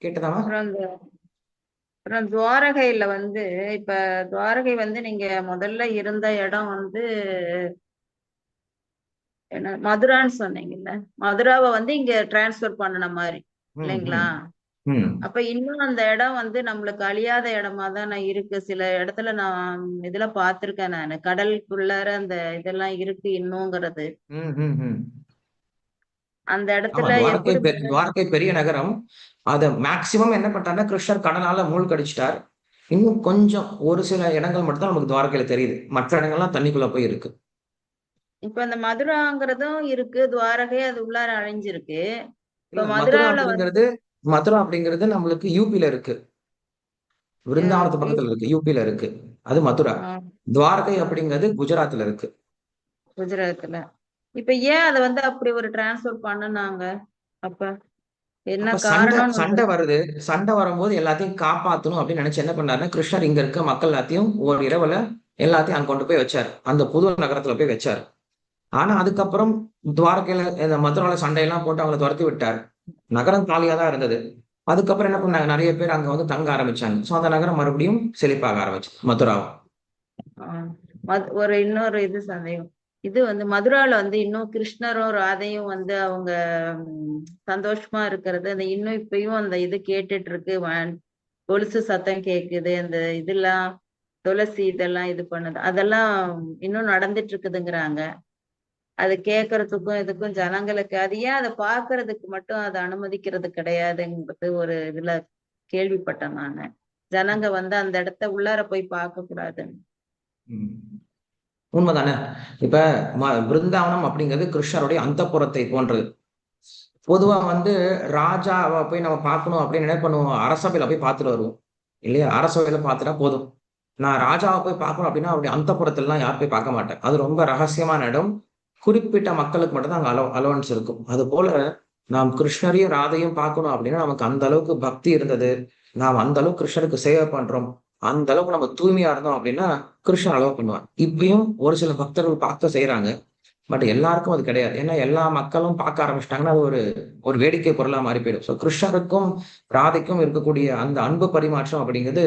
கேட்டதாம்மா? அப்புறம் துவாரகையில வந்து இப்ப துவாரகை வந்து நீங்க முதல்ல இருந்த இடம் வந்து என்ன மதுரான்னு சொன்னீங்கல்ல, மதுராவை வந்து இங்க டிரான்ஸ்பர் பண்ணன மாதிரி ம், ம், இல்லைங்களா? ம். அப்ப இன்னும் அந்த இடம் வந்து நம்மளுக்கு அழியாத இடமா தான் இருக்கு. சில இடத்துல நான் இதுல பார்த்திருக்கேன், நானு கடலுக்குள்ளார அந்த இதெல்லாம் இருக்கு இன்னுங்கிறது. ம், ம், ம். அந்த ஆமா. இடத்துல எப்படி துவாரகை பெரிய நகரம். அத மேக்ஸிமம் என்ன பண்ணிட்டாருன்னா, கிருஷ்ணர் கடலால மூழ்கடிச்சுட்டார். இன்னும் கொஞ்சம் ஒரு சில இடங்கள் மட்டும் தான் நமக்கு துவாரகையில தெரியுது. மற்ற இடங்கள்லாம் தண்ணிக்குள்ள போய் இருக்கு. இப்ப அந்த மதுராங்கிறதும் இருக்கு, துவாரகை அது உள்ளார அழிஞ்சிருக்கு. இப்ப இல்ல மதுராவில வந்து மதுரா அப்படிங்கிறது நம்மளுக்கு யூபில இருக்கு. விருந்தாவனத்து பக்கத்துல இருக்கு. யூபில இருக்கு. அது மதுரா. துவாரகை அப்படிங்கிறது குஜராத்ல இருக்கு. குஜராத்ல. இப்ப ஏன் அத வந்து அப்படி ஒரு டிரான்ஸ்பர் பண்ணுனாங்க? அப்ப என்ன அப்ப காரணம்னு சண்டை உங்களுக்கு? வருது. சண்டை வரும்போது எல்லாத்தையும் காப்பாத்தணும் அப்படின்னு நினைச்சு என்ன பண்ணாருன்னா, கிருஷ்ணர் இங்க இருக்க மக்கள் எல்லாத்தையும் ஒரு இரவுல எல்லாத்தையும் அங்க கொண்டு போய் வச்சாரு. அந்த புது நகரத்துல போய் வச்சாரு. ஆனா அதுக்கப்புறம் துவாரகையில இந்த மதுரால சண்டையெல்லாம் போட்டு அவங்கள துரத்தி விட்டாரு. நகரம் காலியா தான் இருந்தது. அதுக்கப்புறம் என்ன பண்ணாங்க, நெறைய பேர் அங்க வந்து தங்க ஆரம்பிச்சாங்க. ஸோ அந்த நகரம் மறுபடியும் செழிப்பாக ஆரம்பிச்சுது, மதுராவும். ஆஹ் இன்னொரு இது சந்தேகம். இது வந்து மதுரால வந்து இன்னும் கிருஷ்ணரும் ராதையும் வந்து அவங்க ம், சந்தோஷமா இருக்கிறது அந்த இன்னும் இப்பயும் அந்த இது கேட்டுட்டு இருக்கு. கொலுசு சத்தம் கேக்குது, அந்த இதெல்லாம் துளசி இதெல்லாம் இது பண்ணுது, அதெல்லாம் இன்னும் நடந்துட்டு இருக்குதுங்கிறாங்க. அது கேட்கறதுக்கும் இதுக்கும் ஜனங்களுக்கு அது ஏன் அதை பார்க்கறதுக்கு மட்டும் அதை அனுமதிக்கிறது கிடையாதுங்கிறது ஒரு இதுல கேள்விப்பட்டேன் நானு. ஜனங்க வந்து அந்த இடத்த உள்ளார போய் பார்க்க கூடாதுன்னு. ம். உண்மைதானே? இப்ப பிருந்தாவனம் அப்படிங்கிறது கிருஷ்ணருடைய அந்தப்புறத்தை போன்றது. பொதுவா வந்து ராஜாவ போய் நம்ம பார்க்கணும் அப்படின்னு என்ன பண்ணுவோம்? அரசவையில போய் பார்த்துட்டு வருவோம். இல்லையா? அரசவையில பார்த்துட்டா போதும். நான் ராஜாவ போய் பார்க்கணும் அப்படின்னா, அவருடைய அந்தப்புறத்திலலாம் யாரும் போய் பார்க்க மாட்டேன். அது ரொம்ப ரகசியமான இடம். குறிப்பிட்ட மக்களுக்கு மட்டும் தான் அங்க அலோவன்ஸ் இருக்கும். அதுபோல நாம் கிருஷ்ணரையும், ராதையும் பார்க்கணும் அப்படின்னா, நமக்கு அந்த அளவுக்கு பக்தி இருந்தது. நாம் அந்த அளவுக்கு கிருஷ்ணருக்கு சேவை பண்றோம். அந்த அளவுக்கு நம்ம தூய்மையா இருந்தோம் அப்படின்னா, கிருஷ்ணர் அலோவ் பண்ணுவார். இப்பயும் ஒரு சில பக்தர்கள் பார்க்க செய்றாங்க. பட் எல்லாருக்கும் அது கிடையாது. ஏன்னா எல்லா மக்களும் பார்க்க ஆரம்பிச்சுட்டாங்கன்னா, அது ஒரு ஒரு வேடிக்கை பொருளா மாறி போயிடும். ஸோ கிருஷ்ணருக்கும், ராதைக்கும் இருக்கக்கூடிய அந்த அன்பு பரிமாற்றம் அப்படிங்கிறது,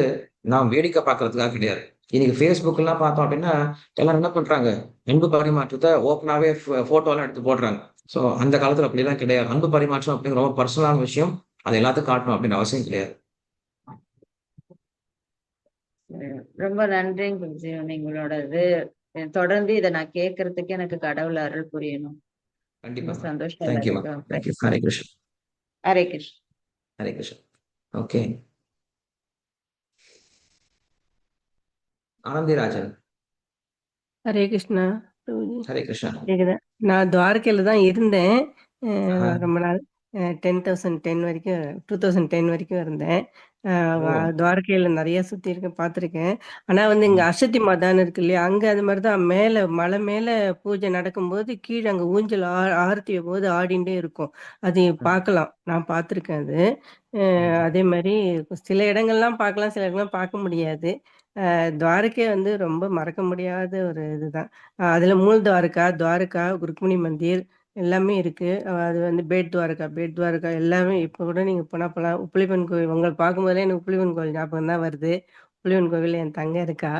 நாம் வேடிக்கை பார்க்கறதுக்காக கிடையாது. இன்னைக்கு Facebookலாம் பார்த்தோம் அப்படின்னா, எல்லாரும் என்ன பண்றாங்க? அன்பு பரிமாற்றத்த ஓப்பனாவே ஃபோட்டோலாம் எடுத்து போடுறாங்க. ஸோ அந்த காலத்துல அப்படிலாம் கிடையாது. அன்பு பரிமாற்றம் அப்படிங்கிற ரொம்ப பர்சனலான விஷயம். அத எல்லாத்துக்கும் காட்டணும் அப்படின்னு அவசியம் கிடையாது. ரொம்ப நன்றிங்க குருஜி. நீங்களோட இது தொடர்ந்து இதை நான் கேட்கறதுக்கு எனக்கு கடவுள் அருள் புரியணும். ரொம்ப கண்டிப்பாங்க. சந்தோஷம் தேங்க் யூ மேம். எல்லாத்துக்கும். Thank you. Hare Krishna. Hare Krishna. Hare Krishna. Okay. Anandirajan. Hare Krishna Prabhuji. Hare Krishna. கேக்குதா? நான் துவாரகையில தான் இருந்தேன். ஆஹா. ரொம்ப நாள் 10,010 வரைக்கும் 2010 வரைக்கும் இருந்தேன். ஓ! துவாரகையில நிறைய சுத்தி இருக்கேன், பார்த்துருக்கேன். ஆனா வந்து இங்க ம். அஷத்தி மாதான்னு இருக்கு இல்லையா, அங்க அது மாதிரி தான் மேல மலை மேல பூஜை நடக்கும்போது கீழே அங்க ஊஞ்சல் ஆரத்தி போது ஆடிண்டே இருக்கும். அது ம். பார்க்கலாம், நான் பார்த்துருக்கேன் அது. ம். அதே மாதிரி சில இடங்கள்லாம் பார்க்கலாம், சில இடங்கள்லாம் பார்க்க முடியாது. துவாரகை வந்து ரொம்ப மறக்க முடியாத ஒரு இதுதான். அதுல மூல் துவாரகா, துவாரகா, ருக்மிணி மந்திர் எல்லாமே இருக்கு. அது வந்து பேட் துவாரகா, பேட் துவாரகா எல்லாமே இப்ப கூட நீங்க போனா போலாம். உப்பிலியப்பன் கோவில் உங்கள பார்க்கும்போதே எனக்கு உப்பிலியப்பன் கோவில் ஞாபகம் தான் வருது. உப்பிலியப்பன் கோவில்ல என் தங்கை இருக்கா.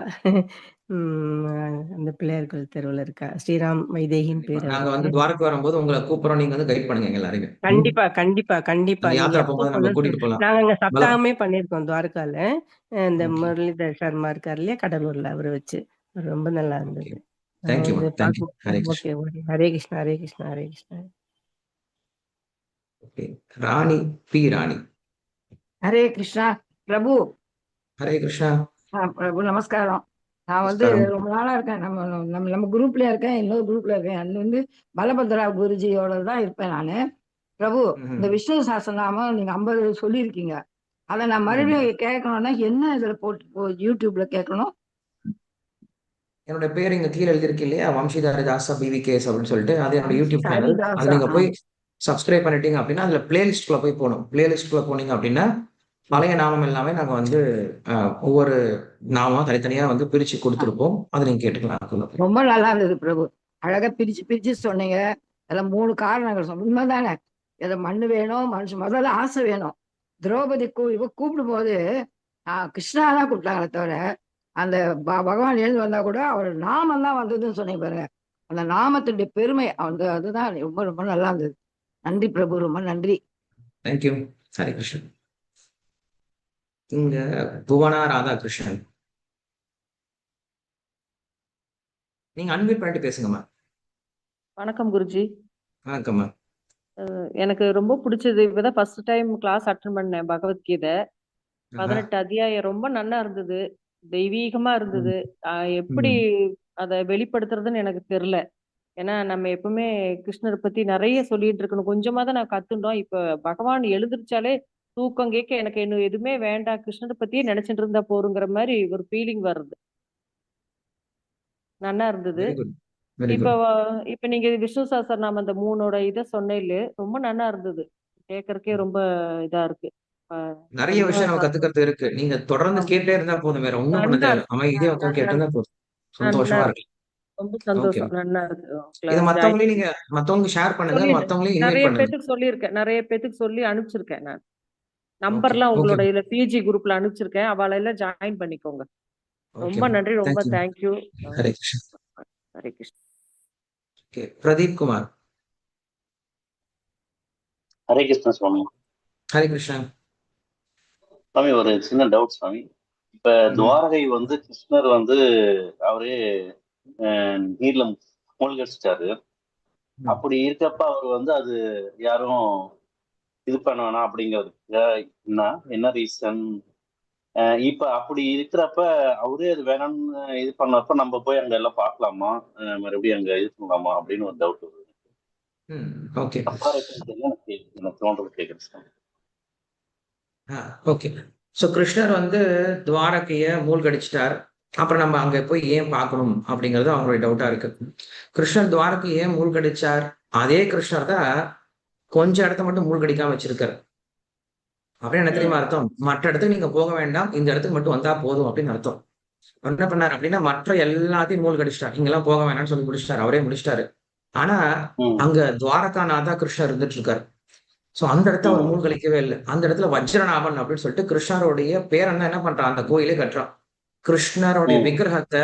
அந்த பிள்ளையார் கோவில் தெருவுல இருக்கா. ஸ்ரீராம் வைதேகின்னு கண்டிப்பா. பேரு நாங்க அவளுக்கு. வந்து துவாரகா வரும்போது உங்கள கூப்பிடுறோம். நீங்க வந்து கைட் பண்ணுங்க எங்க எல்லாரையுமே. ம். கண்டிப்பா, கண்டிப்பா, கண்டிப்பா. அந்த நீங்க யாத்திரை எப்போ போம்போது நம்மள சொன்னாலும் கூட்டிட்டு போலாம். நாங்க அங்க பலம். சப்தாகமே பண்ணியிருக்கோம் துவாரகால. இந்த ஓகே. முரளிதர் சர்மா இருக்கார் இல்லையா? கடலூர்ல அவர வச்சு. ரொம்ப நல்லா ஓகே. இருந்தது. தேங்க் யூ இது மேம். Thank you. பார்க்கும். Hare Krishna. Okay, okay. Hare Krishna, Hare Krishna, Hare Krishna. Okay. Rani Rani. Hare Krishna Prabhu. Hare Krishna. Prabhu நமஸ்காரம். நான் வந்து நமஸ்காரம். ரொம்ப நாளா இருக்கேன். நம்ம நம்ம நம்ம குரூப்ல இருக்கேன், இன்னொரு குரூப்ல இருக்கேன். அது வந்து பலபத்ரா குருஜியோட தான் இருப்பேன் நானு. பிரபு, இந்த ம்ஹ்ம். விஷ்ணு சாஸ்திரநாமம் நீங்க 50 சொல்லியிருக்கீங்க. அதை நான் ம். மறுபடியும் கேட்கணும்னா என்ன இதுல போட்டு யூடியூப்ல கேட்கணும்? என்னோட பேர் இங்க கீழ எழுதியிருக்கு இல்லையா? வம்சிதார தாசா பிவிகேஎஸ் அப்படின்னு சொல்லிட்டு, அது என்னோட யூடியூப் சேனல். அது ஹரிதாசா. நீங்க போய் சப்ஸ்கிரைப் பண்ணிட்டீங்க அப்படின்னா, அதுல பிளேலிஸ்ட்குள்ள போய் போணும். பிளேலிஸ்ட்குள்ள போனீங்க அப்படின்னா, பழைய நாமம் எல்லாமே நாங்க வந்து ஒவ்வொரு நாமமா தனித்தனியா வந்து பிரிச்சு குடுத்திருப்போம். அத நீங்க கேட்டுக்கலாம். ரொம்ப நல்லா இருந்தது பிரபு. அழகா பிரிச்சு பிரிச்சு சொன்னீங்க. அதில் 3 காரணங்கள் சொன்ன உண்மைதானே. இதை மண்ணு வேணும், மனுஷன் முதல்ல ஆசை வேணும். திரௌபதி கூப்பிடும் போது கிருஷ்ணா தான் கூப்பிட்டாங்களே தவிர அந்த பகவான் எழுந்து வந்தா கூட அவர் நாமம் தான் வந்ததுன்னு சொன்னீங்க பாருங்க. அந்த நாமத்துடைய பெருமை அந்த அதுதான் ரொம்ப ரொம்ப நல்லா இருந்தது. நன்றி பிரபு, ரொம்ப நன்றி. தேங்க்யூ. ஹரே கிருஷ்ணன். இங்க புவனா ராதாகிருஷ்ணன். நீங்க அன்மியூட் பண்ணிட்டு பேசுங்கம்மா. வணக்கம் குருஜி. வணக்கம்மா. எனக்கு ரொம்ப பிடிச்சது. இப்பதான் ஃபர்ஸ்ட் டைம் கிளாஸ் அட்டன் பண்ணேன் பகவத்கீதை. ஆஹா. 18 அத்தியாயம் ரொம்ப நல்லா இருந்தது. தெய்வீகமா ம். இருந்தது. எப்படி ம். அதை வெளிப்படுத்துறதுன்னு எனக்கு தெரியல. ஏன்னா நம்ம எப்பவுமே கிருஷ்ணரை பத்தி நிறைய சொல்லிட்டு இருக்கணும். கொஞ்சமா தான் நான் கத்துட்டோம். இப்ப பகவான் எழுந்திருச்சாலே தூக்கம் கேட்க எனக்கு இன்னும் எதுவுமே வேண்டாம், கிருஷ்ணரை பத்தியே நினைச்சிட்டு இருந்தா போருங்கிற மாதிரி ஒரு ஃபீலிங் வருது. நல்லா இருந்தது. Very good. வெரி இப்ப குட். இப்ப நீங்க விஷ்ணு சஹஸ்ரநாமம் அந்த 3ஓட இதை சொன்னேல்ல, ரொம்ப நல்லா இருந்தது. கேட்கறக்கே ரொம்ப இதா இருக்கு. நிறைய ரொம்ப விஷயம் நம்ம கத்துக்கிறது இருக்கு. நீங்க தொடர்ந்து கேட்டே இருந்தா போதும். வேற ஒண்ணும் பண்ண கண்டா தேவையில்ல. அமைதியா உட்கார்ந்து கேட்டு இருந்தா போதும். சந்தோஷமா நல்லா இருக்கு. ரொம்ப ஓகே. சந்தோஷம். நல்லா இருக்கு. இத கிளாஸ் ஜாயின் மத்தவங்களையும் நீங்க மத்தவங்களுக்கு ஷேர் பண்ணுங்க. சொல்லிட்டேன். மத்தவங்களையும் இன்வைட் நெறைய பண்ணுங்க. பேத்துக்கு சொல்லியிருக்கேன். நெறைய பேத்துக்கு சொல்லி அனுப்பிச்சிருக்கேன் நான். ஓகே. நம்பர்லாம் ஓகே. உங்களோட இதுல பிஜி குரூப்ல அனுப்பிச்சிருக்கேன். அவள எல்லாம் ஜாயின் பண்ணிக்கோங்க. ஓகே. ரொம்ப நன்றி. ரொம்ப thank you. Thank you. Hare Krishna. Hare Krishna. Okay. Pradeep Kumar. Hare Krishna Swami. Hare Krishna. Swami ஒரு சின்ன டவுட் சுவாமி. இப்ப துவாரகை வந்து கிருஷ்ணர் வந்து அவரே நீர்ல மூழ்கடிச்சிட்டாரு. அப்படி இருக்கப்ப அவர் வந்து அது யாரும் இது பண்ண வேணாம் அப்படிங்கிறது என்ன ரீசன்? இப்ப அப்படி இருக்கிறப்ப அவரே அது வேணும்னு இது பண்ணப்ப நம்ம போய் அங்க எல்லாம் பார்க்கலாமா, மறுபடியும் அங்க இது பண்ணலாமா அப்படின்னு ஒரு டவுட் வருது. ஓகே. தப்பா இருக்குன்னு தெரியல, எனக்கு தோன்றது கேட்குறேன் சாமி. ஓகே. ஸோ கிருஷ்ணர் வந்து துவாரகைய மூழ்கடிச்சிட்டார். அப்புறம் நம்ம அங்க போய் ஏன் பார்க்கணும் அப்படிங்கிறது அவங்களுடைய டவுட்டா இருக்கு. கிருஷ்ணர் துவாரகை ஏன் மூழ்கடிச்சார்? அதே கிருஷ்ணர் தான் கொஞ்சம் இடத்த மட்டும் மூழ்கடிக்காம வச்சிருக்காரு. அப்படின்னு என்ன தெரியுமா அர்த்தம்? மற்ற இடத்துக்கு நீங்க போக வேண்டாம், இந்த இடத்துக்கு மட்டும் வந்தா போதும் அப்படின்னு அர்த்தம். என்ன பண்ணாரு அப்படின்னா மற்ற எல்லாத்தையும் மூழ்கடிச்சிட்டார். இங்கெல்லாம் போக வேணாம்னு சொல்லி முடிச்சிட்டாரு. அவரே முடிச்சிட்டாரு. ஆனா அங்க துவாரகாநாதா கிருஷ்ணர் இருந்துட்டு இருக்காரு. சோ அந்த இடத்த அவர் மூழ்கடிக்கவே இல்லை. அந்த இடத்துல வஜ்ரநாபன் அப்படின்னு சொல்லிட்டு கிருஷ்ணருடைய பேரன் என்ன பண்றான், அந்த கோயிலே கட்டுறான். கிருஷ்ணருடைய விக்கிரகத்தை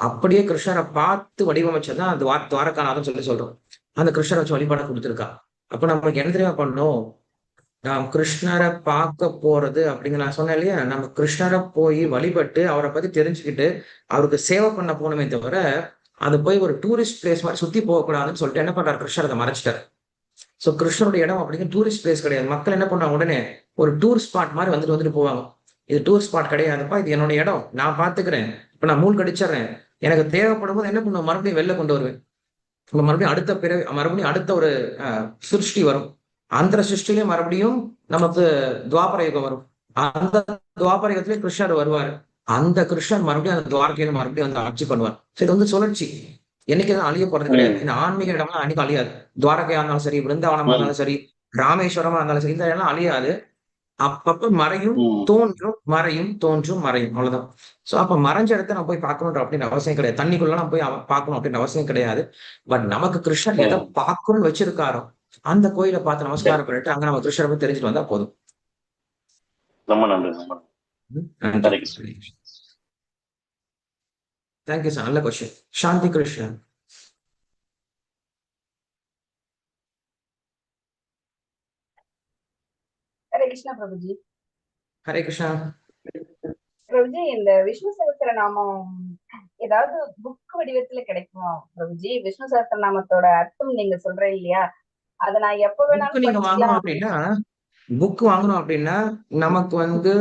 அப்படியே கிருஷ்ணரை பார்த்து வடிவமைச்சதுதான் துவாரகாநாதன் சொல்லி சொல்றோம். அந்த கிருஷ்ணரை வச்சு வழிபாட கொடுத்துருக்கா. அப்ப நமக்கு என்ன தெரியுமா பண்ணணும், நாம் கிருஷ்ணரை பார்க்க போறது அப்படிங்கிற நான் சொன்னேன் இல்லையா, நம்ம கிருஷ்ணரை போய் வழிபட்டு அவரை பத்தி தெரிஞ்சுக்கிட்டு அவருக்கு சேவை பண்ண போனமே தவிர அது போய் ஒரு டூரிஸ்ட் பிளேஸ் மாதிரி சுத்தி போகக்கூடாதுன்னு சொல்லிட்டு என்ன பண்றாரு, கிருஷ்ணர் அதை மறைச்சிட்டாரு. சோ கிருஷ்ணருடைய இடம் அப்படிங்கிற டூரிஸ்ட் பிளேஸ் கிடையாது. மக்கள் என்ன பண்றாங்க, உடனே ஒரு டூர் ஸ்பாட் மாதிரி வந்துட்டு போவாங்க. இது டூர் ஸ்பாட் கிடையாதுப்பா, இது என்னோட இடம், நான் பாத்துக்கிறேன், இப்ப நான் மூழ்கடிச்சிடுறேன், எனக்கு தேவைப்படும் போது என்ன பண்ணுவோம், மறுபடியும் வெளில கொண்டு வருவேன். மறுபடியும் அடுத்த பிறகு மறுபடியும் அடுத்த ஒரு சிருஷ்டி வரும். அந்த சிருஷ்டிலே மறுபடியும் நமக்கு துவாபர யுகம் வரும். அந்த துவாபர யுகத்திலே கிருஷ்ணர் வருவார். அந்த கிருஷ்ணர் மறுபடியும் அந்த துவாரகையில மறுபடியும் வந்து ஆட்சி பண்ணுவார். இது வந்து சுழற்சி, என்னைக்குதான் அழிய போறது கிடையாது. இந்த ஆன்மீக இடம்லாம் அன்னைக்கு அழியாது. துவாரகையா இருந்தாலும் சரி, பிருந்தாவனமா இருந்தாலும் சரி, ராமேஸ்வரமா இருந்தாலும் சரி, இந்த இடம்லாம் அழியாது. அப்பப்ப மறையும் தோன்றும், மறையும் தோன்றும், மறையும், அவ்வளவுதான். சோ அப்ப மறைஞ்ச இடத்த நம்ம போய் பார்க்கணுன்ற அப்படின்னு அவசியம் கிடையாது. தண்ணிக்குள்ள நம்ம போய் பார்க்கணும் அப்படின்னு அவசியம் கிடையாது. பட் நமக்கு கிருஷ்ணர் எதை பார்க்கணும்னு வச்சிருக்காரோ அந்த கோயிலை பார்த்து நமஸ்காரம் பண்ணிட்டு அங்க நம்ம கிருஷ்ணரை போய் தெரிஞ்சுட்டு வந்தா போதும். ரொம்ப நன்றி. தேங்க்யூ சார், நல்ல கொஸ்டின். சாந்தி கிருஷ்ணன். ஹரே கிருஷ்ணா பிரபுஜி. ஹரே கிருஷ்ணா. பிரபுஜி, இந்த விஷ்ணு சகஸ்ர நாமம் ஏதாவது புக் வடிவத்துல கிடைக்குமா பிரபுஜி? விஷ்ணு சகஸ்ர நாமத்தோட அர்த்தம் நீங்க சொல்றேன் இல்லையா, அத நான் எப்ப வேணாலும் நீங்க வாங்கணும் படிச்சுக்கலாம். அப்படின்னா புக் வாங்கணும் அப்படின்னா நமக்கு வந்து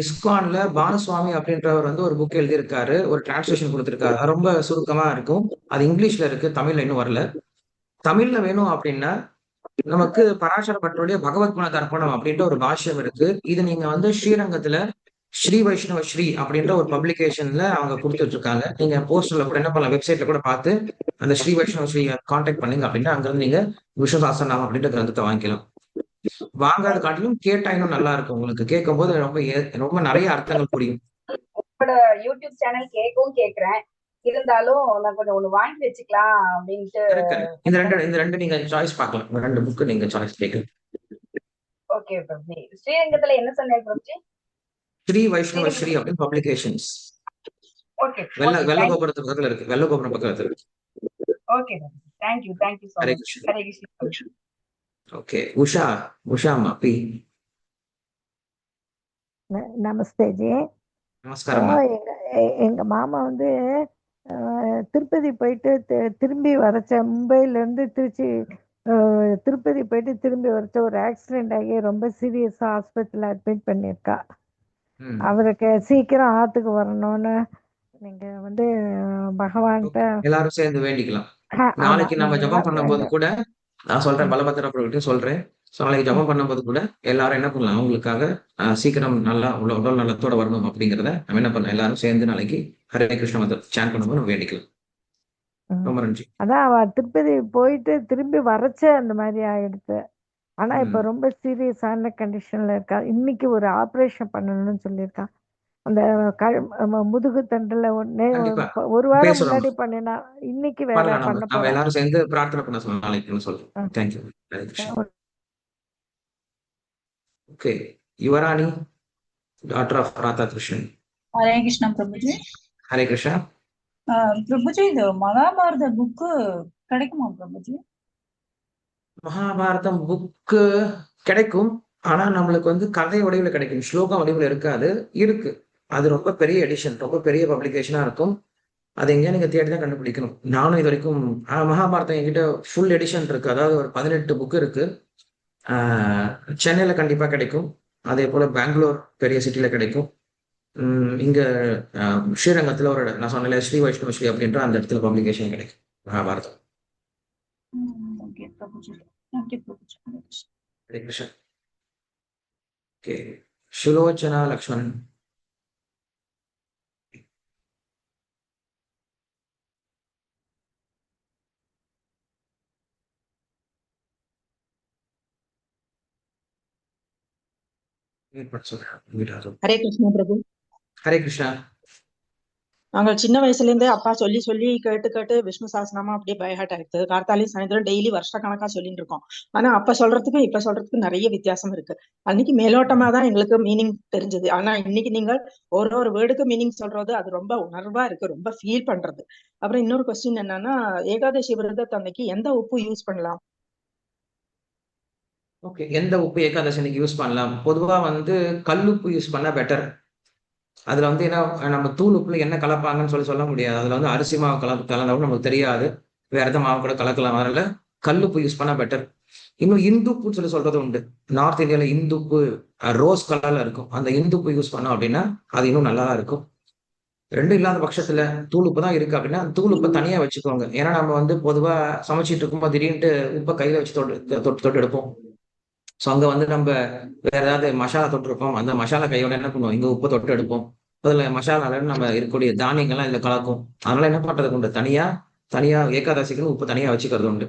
இஸ்கான்ல பானுசுவாமி அப்படின்றவர் வந்து ஒரு புக் எழுதியிருக்காரு, ஒரு டிரான்ஸ்லேஷன் கொடுத்திருக்காரு. ரொம்ப சுருக்கமா இருக்கும். அது இங்கிலீஷ்ல இருக்கு, தமிழ்ல இன்னும் வரல. தமிழ்ல வேணும் அப்படின்னா நமக்கு பராசர பட்டருடைய பகவத் குண தர்ப்பணம் அப்படின்ற ஒரு பாஷ்யம் இருக்கு. இது நீங்க வந்து ஸ்ரீரங்கத்துல ஸ்ரீ வைஷ்ணவ ஸ்ரீ அப்படின்ற ஒரு பப்ளிகேஷன்ல அவங்க கொடுத்துட்டு இருக்காங்க. நீங்க போஸ்டர்ல கூட என்ன பண்ணலாம், வெப்சைட்ல கூட பார்த்து அந்த ஸ்ரீ வைஷ்ணவ ஸ்ரீ கான்டாக்ட் பண்ணீங்க அப்படின்னா அங்கிருந்து நீங்க விஷ்ணு சஹஸ்ரநாமம் அப்படின்ற கிரந்தத்தை வாங்கிக்கலாம். வாங்காத காட்டிலும் கேட்டா இன்னும் நல்லா இருக்கும். உங்களுக்கு கேட்கும் போது ரொம்ப நிறைய அர்த்தங்கள் புரியும். உங்களோட யூடியூப் சேனல் கேட்கவும் கேக்குறேன், இருந்தாலும் நான் கொஞ்சம் ஒண்ணு வாங்கி வச்சுக்கலாம் அப்படின்ட்டு. இந்த ரெண்டு நீங்க சாய்ஸ் பார்க்கலாம். இந்த ரெண்டு புக் நீங்க சாய்ஸ் கேட்கலாம். ஓகே பிரபுஜி. ஸ்ரீரங்கத்துல என்ன சொன்னேன் பிரபுஜி? ஸ்ரீ வைஷ்ணவ ஸ்ரீ அப்படின்னு பப்ளிகேஷன்ஸ். ஓகே, வெள்ளகோபுரத்து பக்கத்துல இருக்கு. வெள்ளகோபுரம் பக்கத்துல இருக்கு. Okay Prabhuji. Thank you so Hare much. Krishna. Hare Krishna. Okay, Usha அம்மா பி. நமஸ்தே ஜி. நமஸ்காரம். எங்க மாமா வந்து திருப்பதி போயிட்டு திரும்பி வரச்ச, மும்பைல இருந்து திருப்பதி போயிட்டு திரும்பி வரச்ச ஒரு ஆக்சிடென்ட் ஆகி ரொம்ப சீரியஸா ஆஸ்பத்திரியில அட்மிட் பண்ணிருக்கா. அவருக்கு சீக்கிரம் ஆத்துக்கு வரணும்னு நீங்க வந்து பகவான்கிட்ட எல்லாரும் சேர்ந்து வேண்டிக்கலாம். நாளைக்கு நம்ம ஜபம் பண்ணும்போது கூட நான் சொல்றேன், பலபத்திர பிரபுகிட்ட சொல்றேன். நாளைக்கு ஜபம் பண்ணும்போது கூட எல்லாரும் என்ன பண்ணலாம், அவங்களுக்காக சீக்கிரம் நல்லா உடல் நலத்தோட வரணும் அப்படிங்கிறத நம்ம என்ன பண்ணலாம், எல்லாரும் சேர்ந்து நாளைக்கு ஹரே கிருஷ்ண மந்திரம் சாண்ட் பண்ணும்போது நம்ம வேண்டிக்கலாம். ரொம்ப நன்றி. அதான் அவ திருப்பதி போயிட்டு திரும்பி வரச்ச அந்த மாதிரி ஆயிடுச்சு. ஆனா இப்ப ரொம்ப சீரியஸான கண்டிஷன்ல இருக்கா. இன்னைக்கு ஒரு ஆபரேஷன் பண்ணணும்னு சொல்லியிருக்கா. அந்த முதுகு தண்டுல கண்டிப்பா ஒரு வாரம் பேசுறோம். முன்னாடி பண்ணினா இன்னைக்கு வேற பண்ணலாம். பண்ண நம்ம போறேன். எல்லாரும் சேர்ந்து பிரார்த்தனை பண்ண சொல்லலாம். நாளைக்குன்னு சொல்றோம். Thank you. Hare Krishna. Okay, Yuvarani, daughter of Radhakrishnan. Hare Krishna Prabhuji. Hare Krishna. Prabhuji, இந்த மகாபாரத புக்கு கிடைக்குமா பிரபுஜி? மகாபாரதம் புக்கு கிடைக்கும். ஆனா நம்மளுக்கு வந்து கதை வடிவில் கிடைக்கும், ஸ்லோகம் வடிவில் இருக்காது. இருக்கு. அது ரொம்ப பெரிய எடிஷன், ரொம்ப பெரிய பப்ளிகேஷனா இருக்கும். அது எங்கேயா நீங்க தேடி தான் கண்டுபிடிக்கணும். நானும் இது வரைக்கும் மகாபாரதம் என்கிட்ட ஃபுல் எடிஷன் இருக்கு. அதாவது ஒரு 18 புக்கு இருக்கு. சென்னையில கண்டிப்பா கிடைக்கும். அதே போல பெங்களூர் பெரிய சிட்டில கிடைக்கும். இங்க ஸ்ரீரங்கத்துல ஒரு நான் சொன்னல ஸ்ரீ வைஷ்ணவ ஸ்ரீ அப்படின்ற அந்த இடத்துல பப்ளிகேஷன் கிடைக்கும் Mahabharatam. Okay Prabhuji. Okay Prabhuji. Hare Krishna. Okay, Sulochana Lakshmanan. Hare Krishna Prabhu. Hare Krishna. நாங்கள் சின்ன வயசுல இருந்தே அப்பா சொல்லி சொல்லி கேட்டு கேட்டு விஷ்ணு சாஸ்திரமா அப்படியே பைஹார்ட் ஆயிடுது. கார்த்தாலையும் சாயந்தரம் டெய்லி வருஷ கணக்கா சொல்லிட்டு இருக்கோம். ஆனா அப்ப சொல்றதுக்கும் இப்ப சொல்றதுக்கும் நிறைய வித்தியாசம் இருக்கு. அன்னைக்கு மேலோட்டமா தான் எங்களுக்கு மீனிங் தெரிஞ்சது. ஆனா இன்னைக்கு நீங்கள் ஒரு வேர்டுக்கு மீனிங் சொல்றது அது ரொம்ப உணர்வா இருக்கு, ரொம்ப ஃபீல் பண்றது. அப்புறம் இன்னொரு கொஸ்டின் என்னன்னா, ஏகாதசி விரதத்தை அன்னைக்கு எந்த உப்பு யூஸ் பண்ணலாம்? ஓகே, எந்த உப்பு ஏகாதசி அன்னைக்கு யூஸ் பண்ணலாம்? பொதுவா வந்து கல்லுப்பு யூஸ் பண்ணா பெட்டர். அதுல வந்து ஏன்னா நம்ம தூள் உப்புல என்ன கலப்பாங்கன்னு சொல்ல முடியாது. அதுல வந்து அரிசி மாவு கலந்தாலும் நமக்கு தெரியாது. வேற எதாவது மாவு கூட கலக்கலாம். அதனால கல்லுப்பு யூஸ் பண்ணா பெட்டர். இன்னும் இந்துப்புன்னு சொல்றது உண்டு. நார்த் இந்தியால இந்துப்பு ரோஸ் கலர்ல இருக்கும். அந்த இந்துப்பு யூஸ் பண்ணோம் அப்படின்னா அது இன்னும் நல்லா இருக்கும். ரெண்டும் இல்லாத பட்சத்துல தூள் உப்பு தான் இருக்கு அப்படின்னா தூள் உப்பை தனியா வச்சுக்கோங்க. ஏன்னா நம்ம வந்து பொதுவா சமைச்சிட்டு இருக்கும்போது திடீர்னு உப்பை கையில வச்சு தொட்டு எடுப்போம். ஸோ அங்க வந்து நம்ம வேற ஏதாவது மசாலா தொட்டிருப்போம். அந்த மசாலா கையோட என்ன பண்ணுவோம், இங்க உப்பு தொட்டு எடுப்போம். அதுல மசாலால நம்ம இருக்கக்கூடிய தானியங்கள்லாம் இதுல கலக்கும். அதனால என்ன பண்றதுக்கு உண்டு, தனியா ஏகாதசிக்குன்னு உப்பு தனியா வச்சுக்கிறது உண்டு.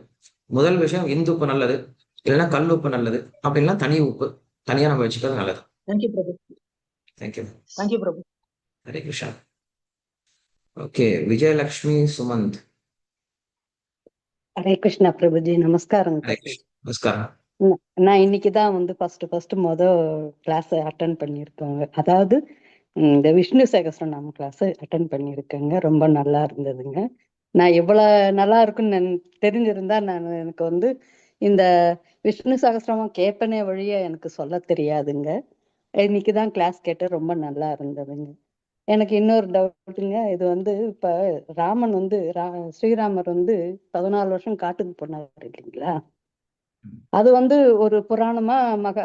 முதல் விஷயம் இந்து உப்பு நல்லது, இல்லைன்னா கல் உப்பு நல்லது. அப்படின்னா தனி உப்பு தனியா நம்ம வச்சுக்கிறது நல்லது. தேங்க்யூ பிரபு. தேங்க்யூ. தேங்க்யூ பிரபு. ஹரே கிருஷ்ணா. ஓகே, விஜயலட்சுமி சுமந்த். ஹரே கிருஷ்ணா பிரபுஜி. நமஸ்காரம். ஹரே கிருஷ்ணா. நமஸ்காரம். நான் இன்னைக்குதான் வந்து ஃபர்ஸ்ட் கிளாஸ் அட்டன் பண்ணியிருக்கேங்க. அதாவது இந்த விஷ்ணு சகஸ்ரநாம கிளாஸ் அட்டன் பண்ணியிருக்கேங்க. ரொம்ப நல்லா இருந்ததுங்க. நான் எவ்வளவு நல்லா இருக்குன்னு தெரிஞ்சிருந்தா எனக்கு வந்து இந்த விஷ்ணு சகஸ்ரநாமம் கேட்பனே வழிய எனக்கு சொல்ல தெரியாதுங்க. இன்னைக்குதான் கிளாஸ் கேட்டு ரொம்ப நல்லா இருந்ததுங்க. எனக்கு இன்னொரு டவுட்டுங்க. இது வந்து இப்ப ராமன் வந்து ஸ்ரீராமர் வந்து 14 வருஷம் காட்டுக்கு போனார் இல்லைங்களா? அது வந்து ஒரு புராணமா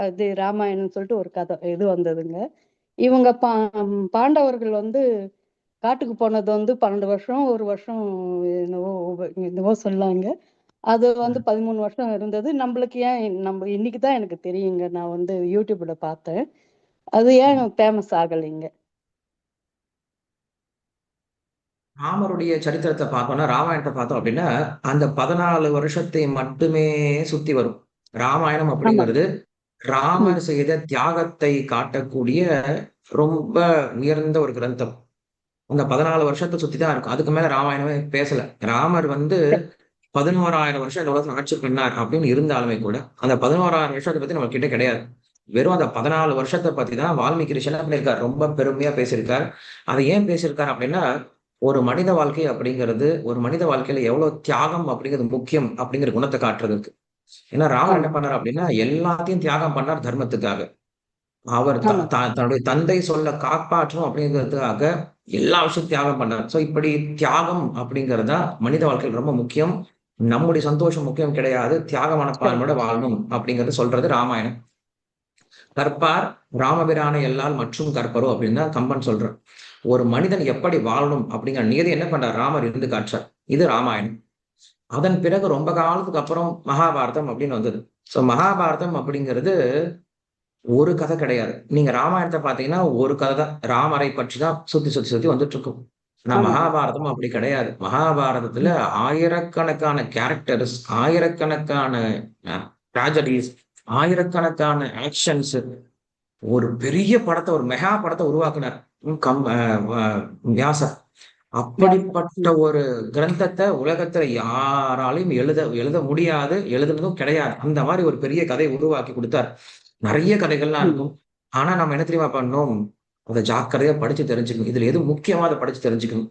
இது ராமாயணம் சொல்லிட்டு ஒரு கதை இது வந்ததுங்க. இவங்க பாண்டவர்கள் வந்து காட்டுக்கு போனது வந்து 12 வருஷம், ஒரு வருஷம் என்னவோ சொல்லாங்க. அது வந்து 13 வருஷம் இருந்தது. நம்மளுக்கு ஏன் நம்ம இன்னைக்குதான் எனக்கு தெரியுங்க. நான் வந்து யூடியூப்ல பார்த்தேன். அது ஏன் ஃபேமஸ் ஆகலைங்க? ராமருடைய சரித்திரத்தை பார்த்தோம்னா, ராமாயணத்தை பார்த்தோம் அப்படின்னா அந்த 14 வருஷத்தை மட்டுமே சுத்தி வரும். ராமாயணம் அப்படிங்கிறது ராமர் செய்த தியாகத்தை காட்டக்கூடிய ரொம்ப உயர்ந்த ஒரு கிரந்தம். அந்த 14 வருஷத்தை சுத்தி தான் இருக்கும். அதுக்கு மேல ராமாயணமே பேசல. ராமர் வந்து 11,000 வருஷம் இந்த உலகத்துல ஆட்சி பண்ணார் அப்படின்னு இருந்தாலுமே கூட அந்த 11,000 வருஷத்தை பத்தி நம்ம கிட்ட கிடையாது. வெறும் அந்த 14 வருஷத்தை பத்தி தான் வால்மீகி ரிஷி என்ன பண்ணியிருக்காரு, ரொம்ப பெருமையா பேசியிருக்கார். அதை ஏன் பேசியிருக்காரு அப்படின்னா, ஒரு மனித வாழ்க்கை அப்படிங்கிறது, ஒரு மனித வாழ்க்கையில எவ்வளவு தியாகம் அப்படிங்கிறது முக்கியம் அப்படிங்கிற குணத்தை காட்டுறதுக்கு. ஏன்னா ராமர் என்ன பண்ணார் அப்படின்னா, எல்லாத்தையும் தியாகம் பண்ணார் தர்மத்துக்காக. அவர் தன்னுடைய தந்தை சொல்ல காப்பாற்றணும் அப்படிங்கிறதுக்காக எல்லா விஷயம் தியாகம் பண்ணார். சோ இப்படி தியாகம் அப்படிங்கிறதா மனித வாழ்க்கையில் ரொம்ப முக்கியம். நம்முடைய சந்தோஷம் முக்கியம் கிடையாது, தியாக மனப்பான்மையோட வாழணும் அப்படிங்கறது சொல்றது ராமாயணம். கற்பார் ராமபிரான எல்லால் மற்றும் கற்பரோ அப்படின்னு தான் கம்பன் சொல்றார். ஒரு மனிதன் எப்படி வாழணும் அப்படிங்கிற நீதி என்ன பண்றார், ராமர் இருந்து காட்டுறார். இது ராமாயணம். அதன் பிறகு ரொம்ப காலத்துக்கு அப்புறம் மகாபாரதம் அப்படின்னு வந்தது. சோ மகாபாரதம் அப்படிங்கிறது ஒரு கதை கிடையாது. நீங்க ராமாயணத்தை பாத்தீங்கன்னா ஒரு கதை தான், ராமரை பற்றி தான் சுத்தி வந்துட்டு இருக்கும். ஆனா மகாபாரதம் அப்படி கிடையாது. மகாபாரதத்துல ஆயிரக்கணக்கான கேரக்டர்ஸ், ஆயிரக்கணக்கான ட்ராஜடிஸ், ஆயிரக்கணக்கான ஆக்ஷன்ஸ், ஒரு பெரிய படத்தை, ஒரு மெகா படத்தை உருவாக்குனார். வியாசர். அப்படிப்பட்ட ஒரு கிரந்தத்தை உலகத்துல யாராலையும் எழுத முடியாது, எழுதுனதும் கிடையாது. அந்த மாதிரி ஒரு பெரிய கதையை உருவாக்கி கொடுத்தார். நிறைய கதைகள்லாம் இருக்கும். ஆனா நம்ம என்ன தெரியுமா பண்ணோம், அதை ஜாக்கிரதையா படிச்சு தெரிஞ்சுக்கணும். இதுல எது முக்கியமா அதை படிச்சு தெரிஞ்சுக்கணும்.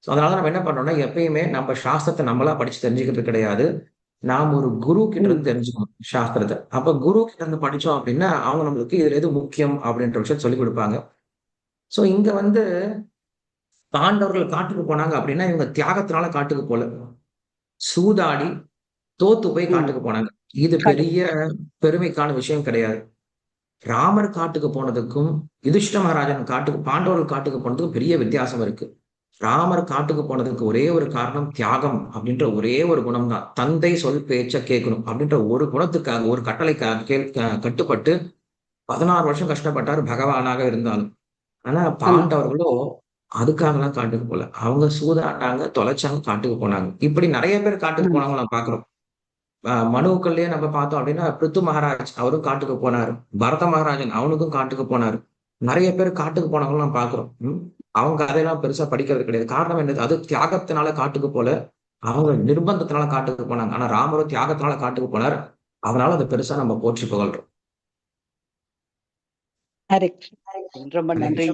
அதனால நம்ம என்ன பண்றோம்னா, எப்பயுமே நம்ம சாஸ்திரத்தை நம்மளா படிச்சு தெரிஞ்சுக்கிறது கிடையாது. நாம் ஒரு குரு கிட்ட இருந்து தெரிஞ்சுக்கணும் சாஸ்திரத்தை. அப்ப குரு கிட்ட இருந்து படிச்சோம் அப்படின்னா அவங்க நம்மளுக்கு இதுல எது முக்கியம் அப்படின்ற விஷயம் சொல்லிக் கொடுப்பாங்க. சோ இங்க வந்து பாண்டவர்கள் காட்டுக்கு போனாங்க அப்படின்னா இவங்க தியாகத்தினால காட்டுக்கு போல, சூதாடி தோத்து போய் காட்டுக்கு போனாங்க. இது பெரிய பெருமைக்கான விஷயம் கிடையாது. ராமர் காட்டுக்கு போனதுக்கும் யுதிஷ்ட மகாராஜன் பாண்டவர்கள் காட்டுக்கு போனதுக்கும் பெரிய வித்தியாசம் இருக்கு. ராமர் காட்டுக்கு போனதுக்கு ஒரே ஒரு காரணம் தியாகம் அப்படின்ற ஒரே ஒரு குணம் தான். தந்தை சொல் பேச்ச கேட்கணும் அப்படின்ற ஒரு குணத்துக்காக, ஒரு கட்டளைக்காக கட்டுப்பட்டு 16 வருஷம் கஷ்டப்பட்டார் பகவானாக இருந்தாலும். ஆனா பாண்டவர்களோ அதுக்காகலாம் காட்டுக்கு போல. அவங்க சூதாட்டாங்க, தொலைச்சாங்க, காட்டுக்கு போனாங்க. இப்படி நிறைய பேர் காட்டுக்கு போனவங்க நம்ம பாக்குறோம். மனுக்கள்லயே நம்ம பார்த்தோம் அப்படின்னா பிருத்து மகாராஜ் அவரும் காட்டுக்கு போனாரு. பரத மகாராஜன் அவனுக்கும் காட்டுக்கு போனாரு. நிறைய பேர் காட்டுக்கு போனவங்களும் நம்ம பாக்குறோம். அவங்க கதையெல்லாம் பெருசா படிக்கிறது கிடையாது. காரணம் என்னது, அது தியாகத்தினால காட்டுக்கு போல, அவங்க நிர்பந்தத்தினால காட்டுக்கு போனாங்க. ஆனா ராமரும் தியாகத்தினால காட்டுக்கு போனார். அதனால அதை பெருசா நம்ம போற்றி புகழ்றோம். ரொம்ப நன்றி.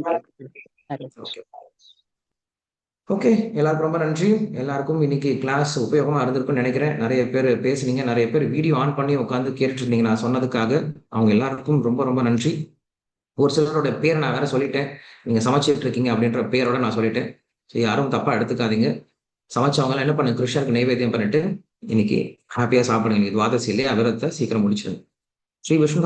ஓகே, எல்லாருக்கும் ரொம்ப நன்றி. எல்லாருக்கும் இன்னைக்கு கிளாஸ் உபயோகமா இருந்திருக்கும்னு நினைக்கிறேன். நிறைய பேர் பேசுனீங்க, நிறைய பேர் வீடியோ ஆன் பண்ணி உட்காந்து கேட்டுட்டு இருந்தீங்க நான் சொன்னதுக்காக. அவங்க எல்லாருக்கும் ரொம்ப ரொம்ப நன்றி. ஒரு சிலரோட பேரை நான் வேற சொல்லிட்டேன், நீங்க சமைச்சிட்டு இருக்கீங்க அப்படின்ற பேரோட நான் சொல்லிட்டேன். சரி, யாரும் தப்பா எடுத்துக்காதீங்க. சமைச்சவங்க என்ன பண்ணுங்க, கிருஷ்ணருக்கு நைவேத்தியம் பண்ணிட்டு இன்னைக்கு ஹாப்பியா சாப்பிடுங்க. துவாதசி இல்லையா, விரதத்தை சீக்கிரம் முடிச்சிடுங்க. ஸ்ரீ விஷ்ணு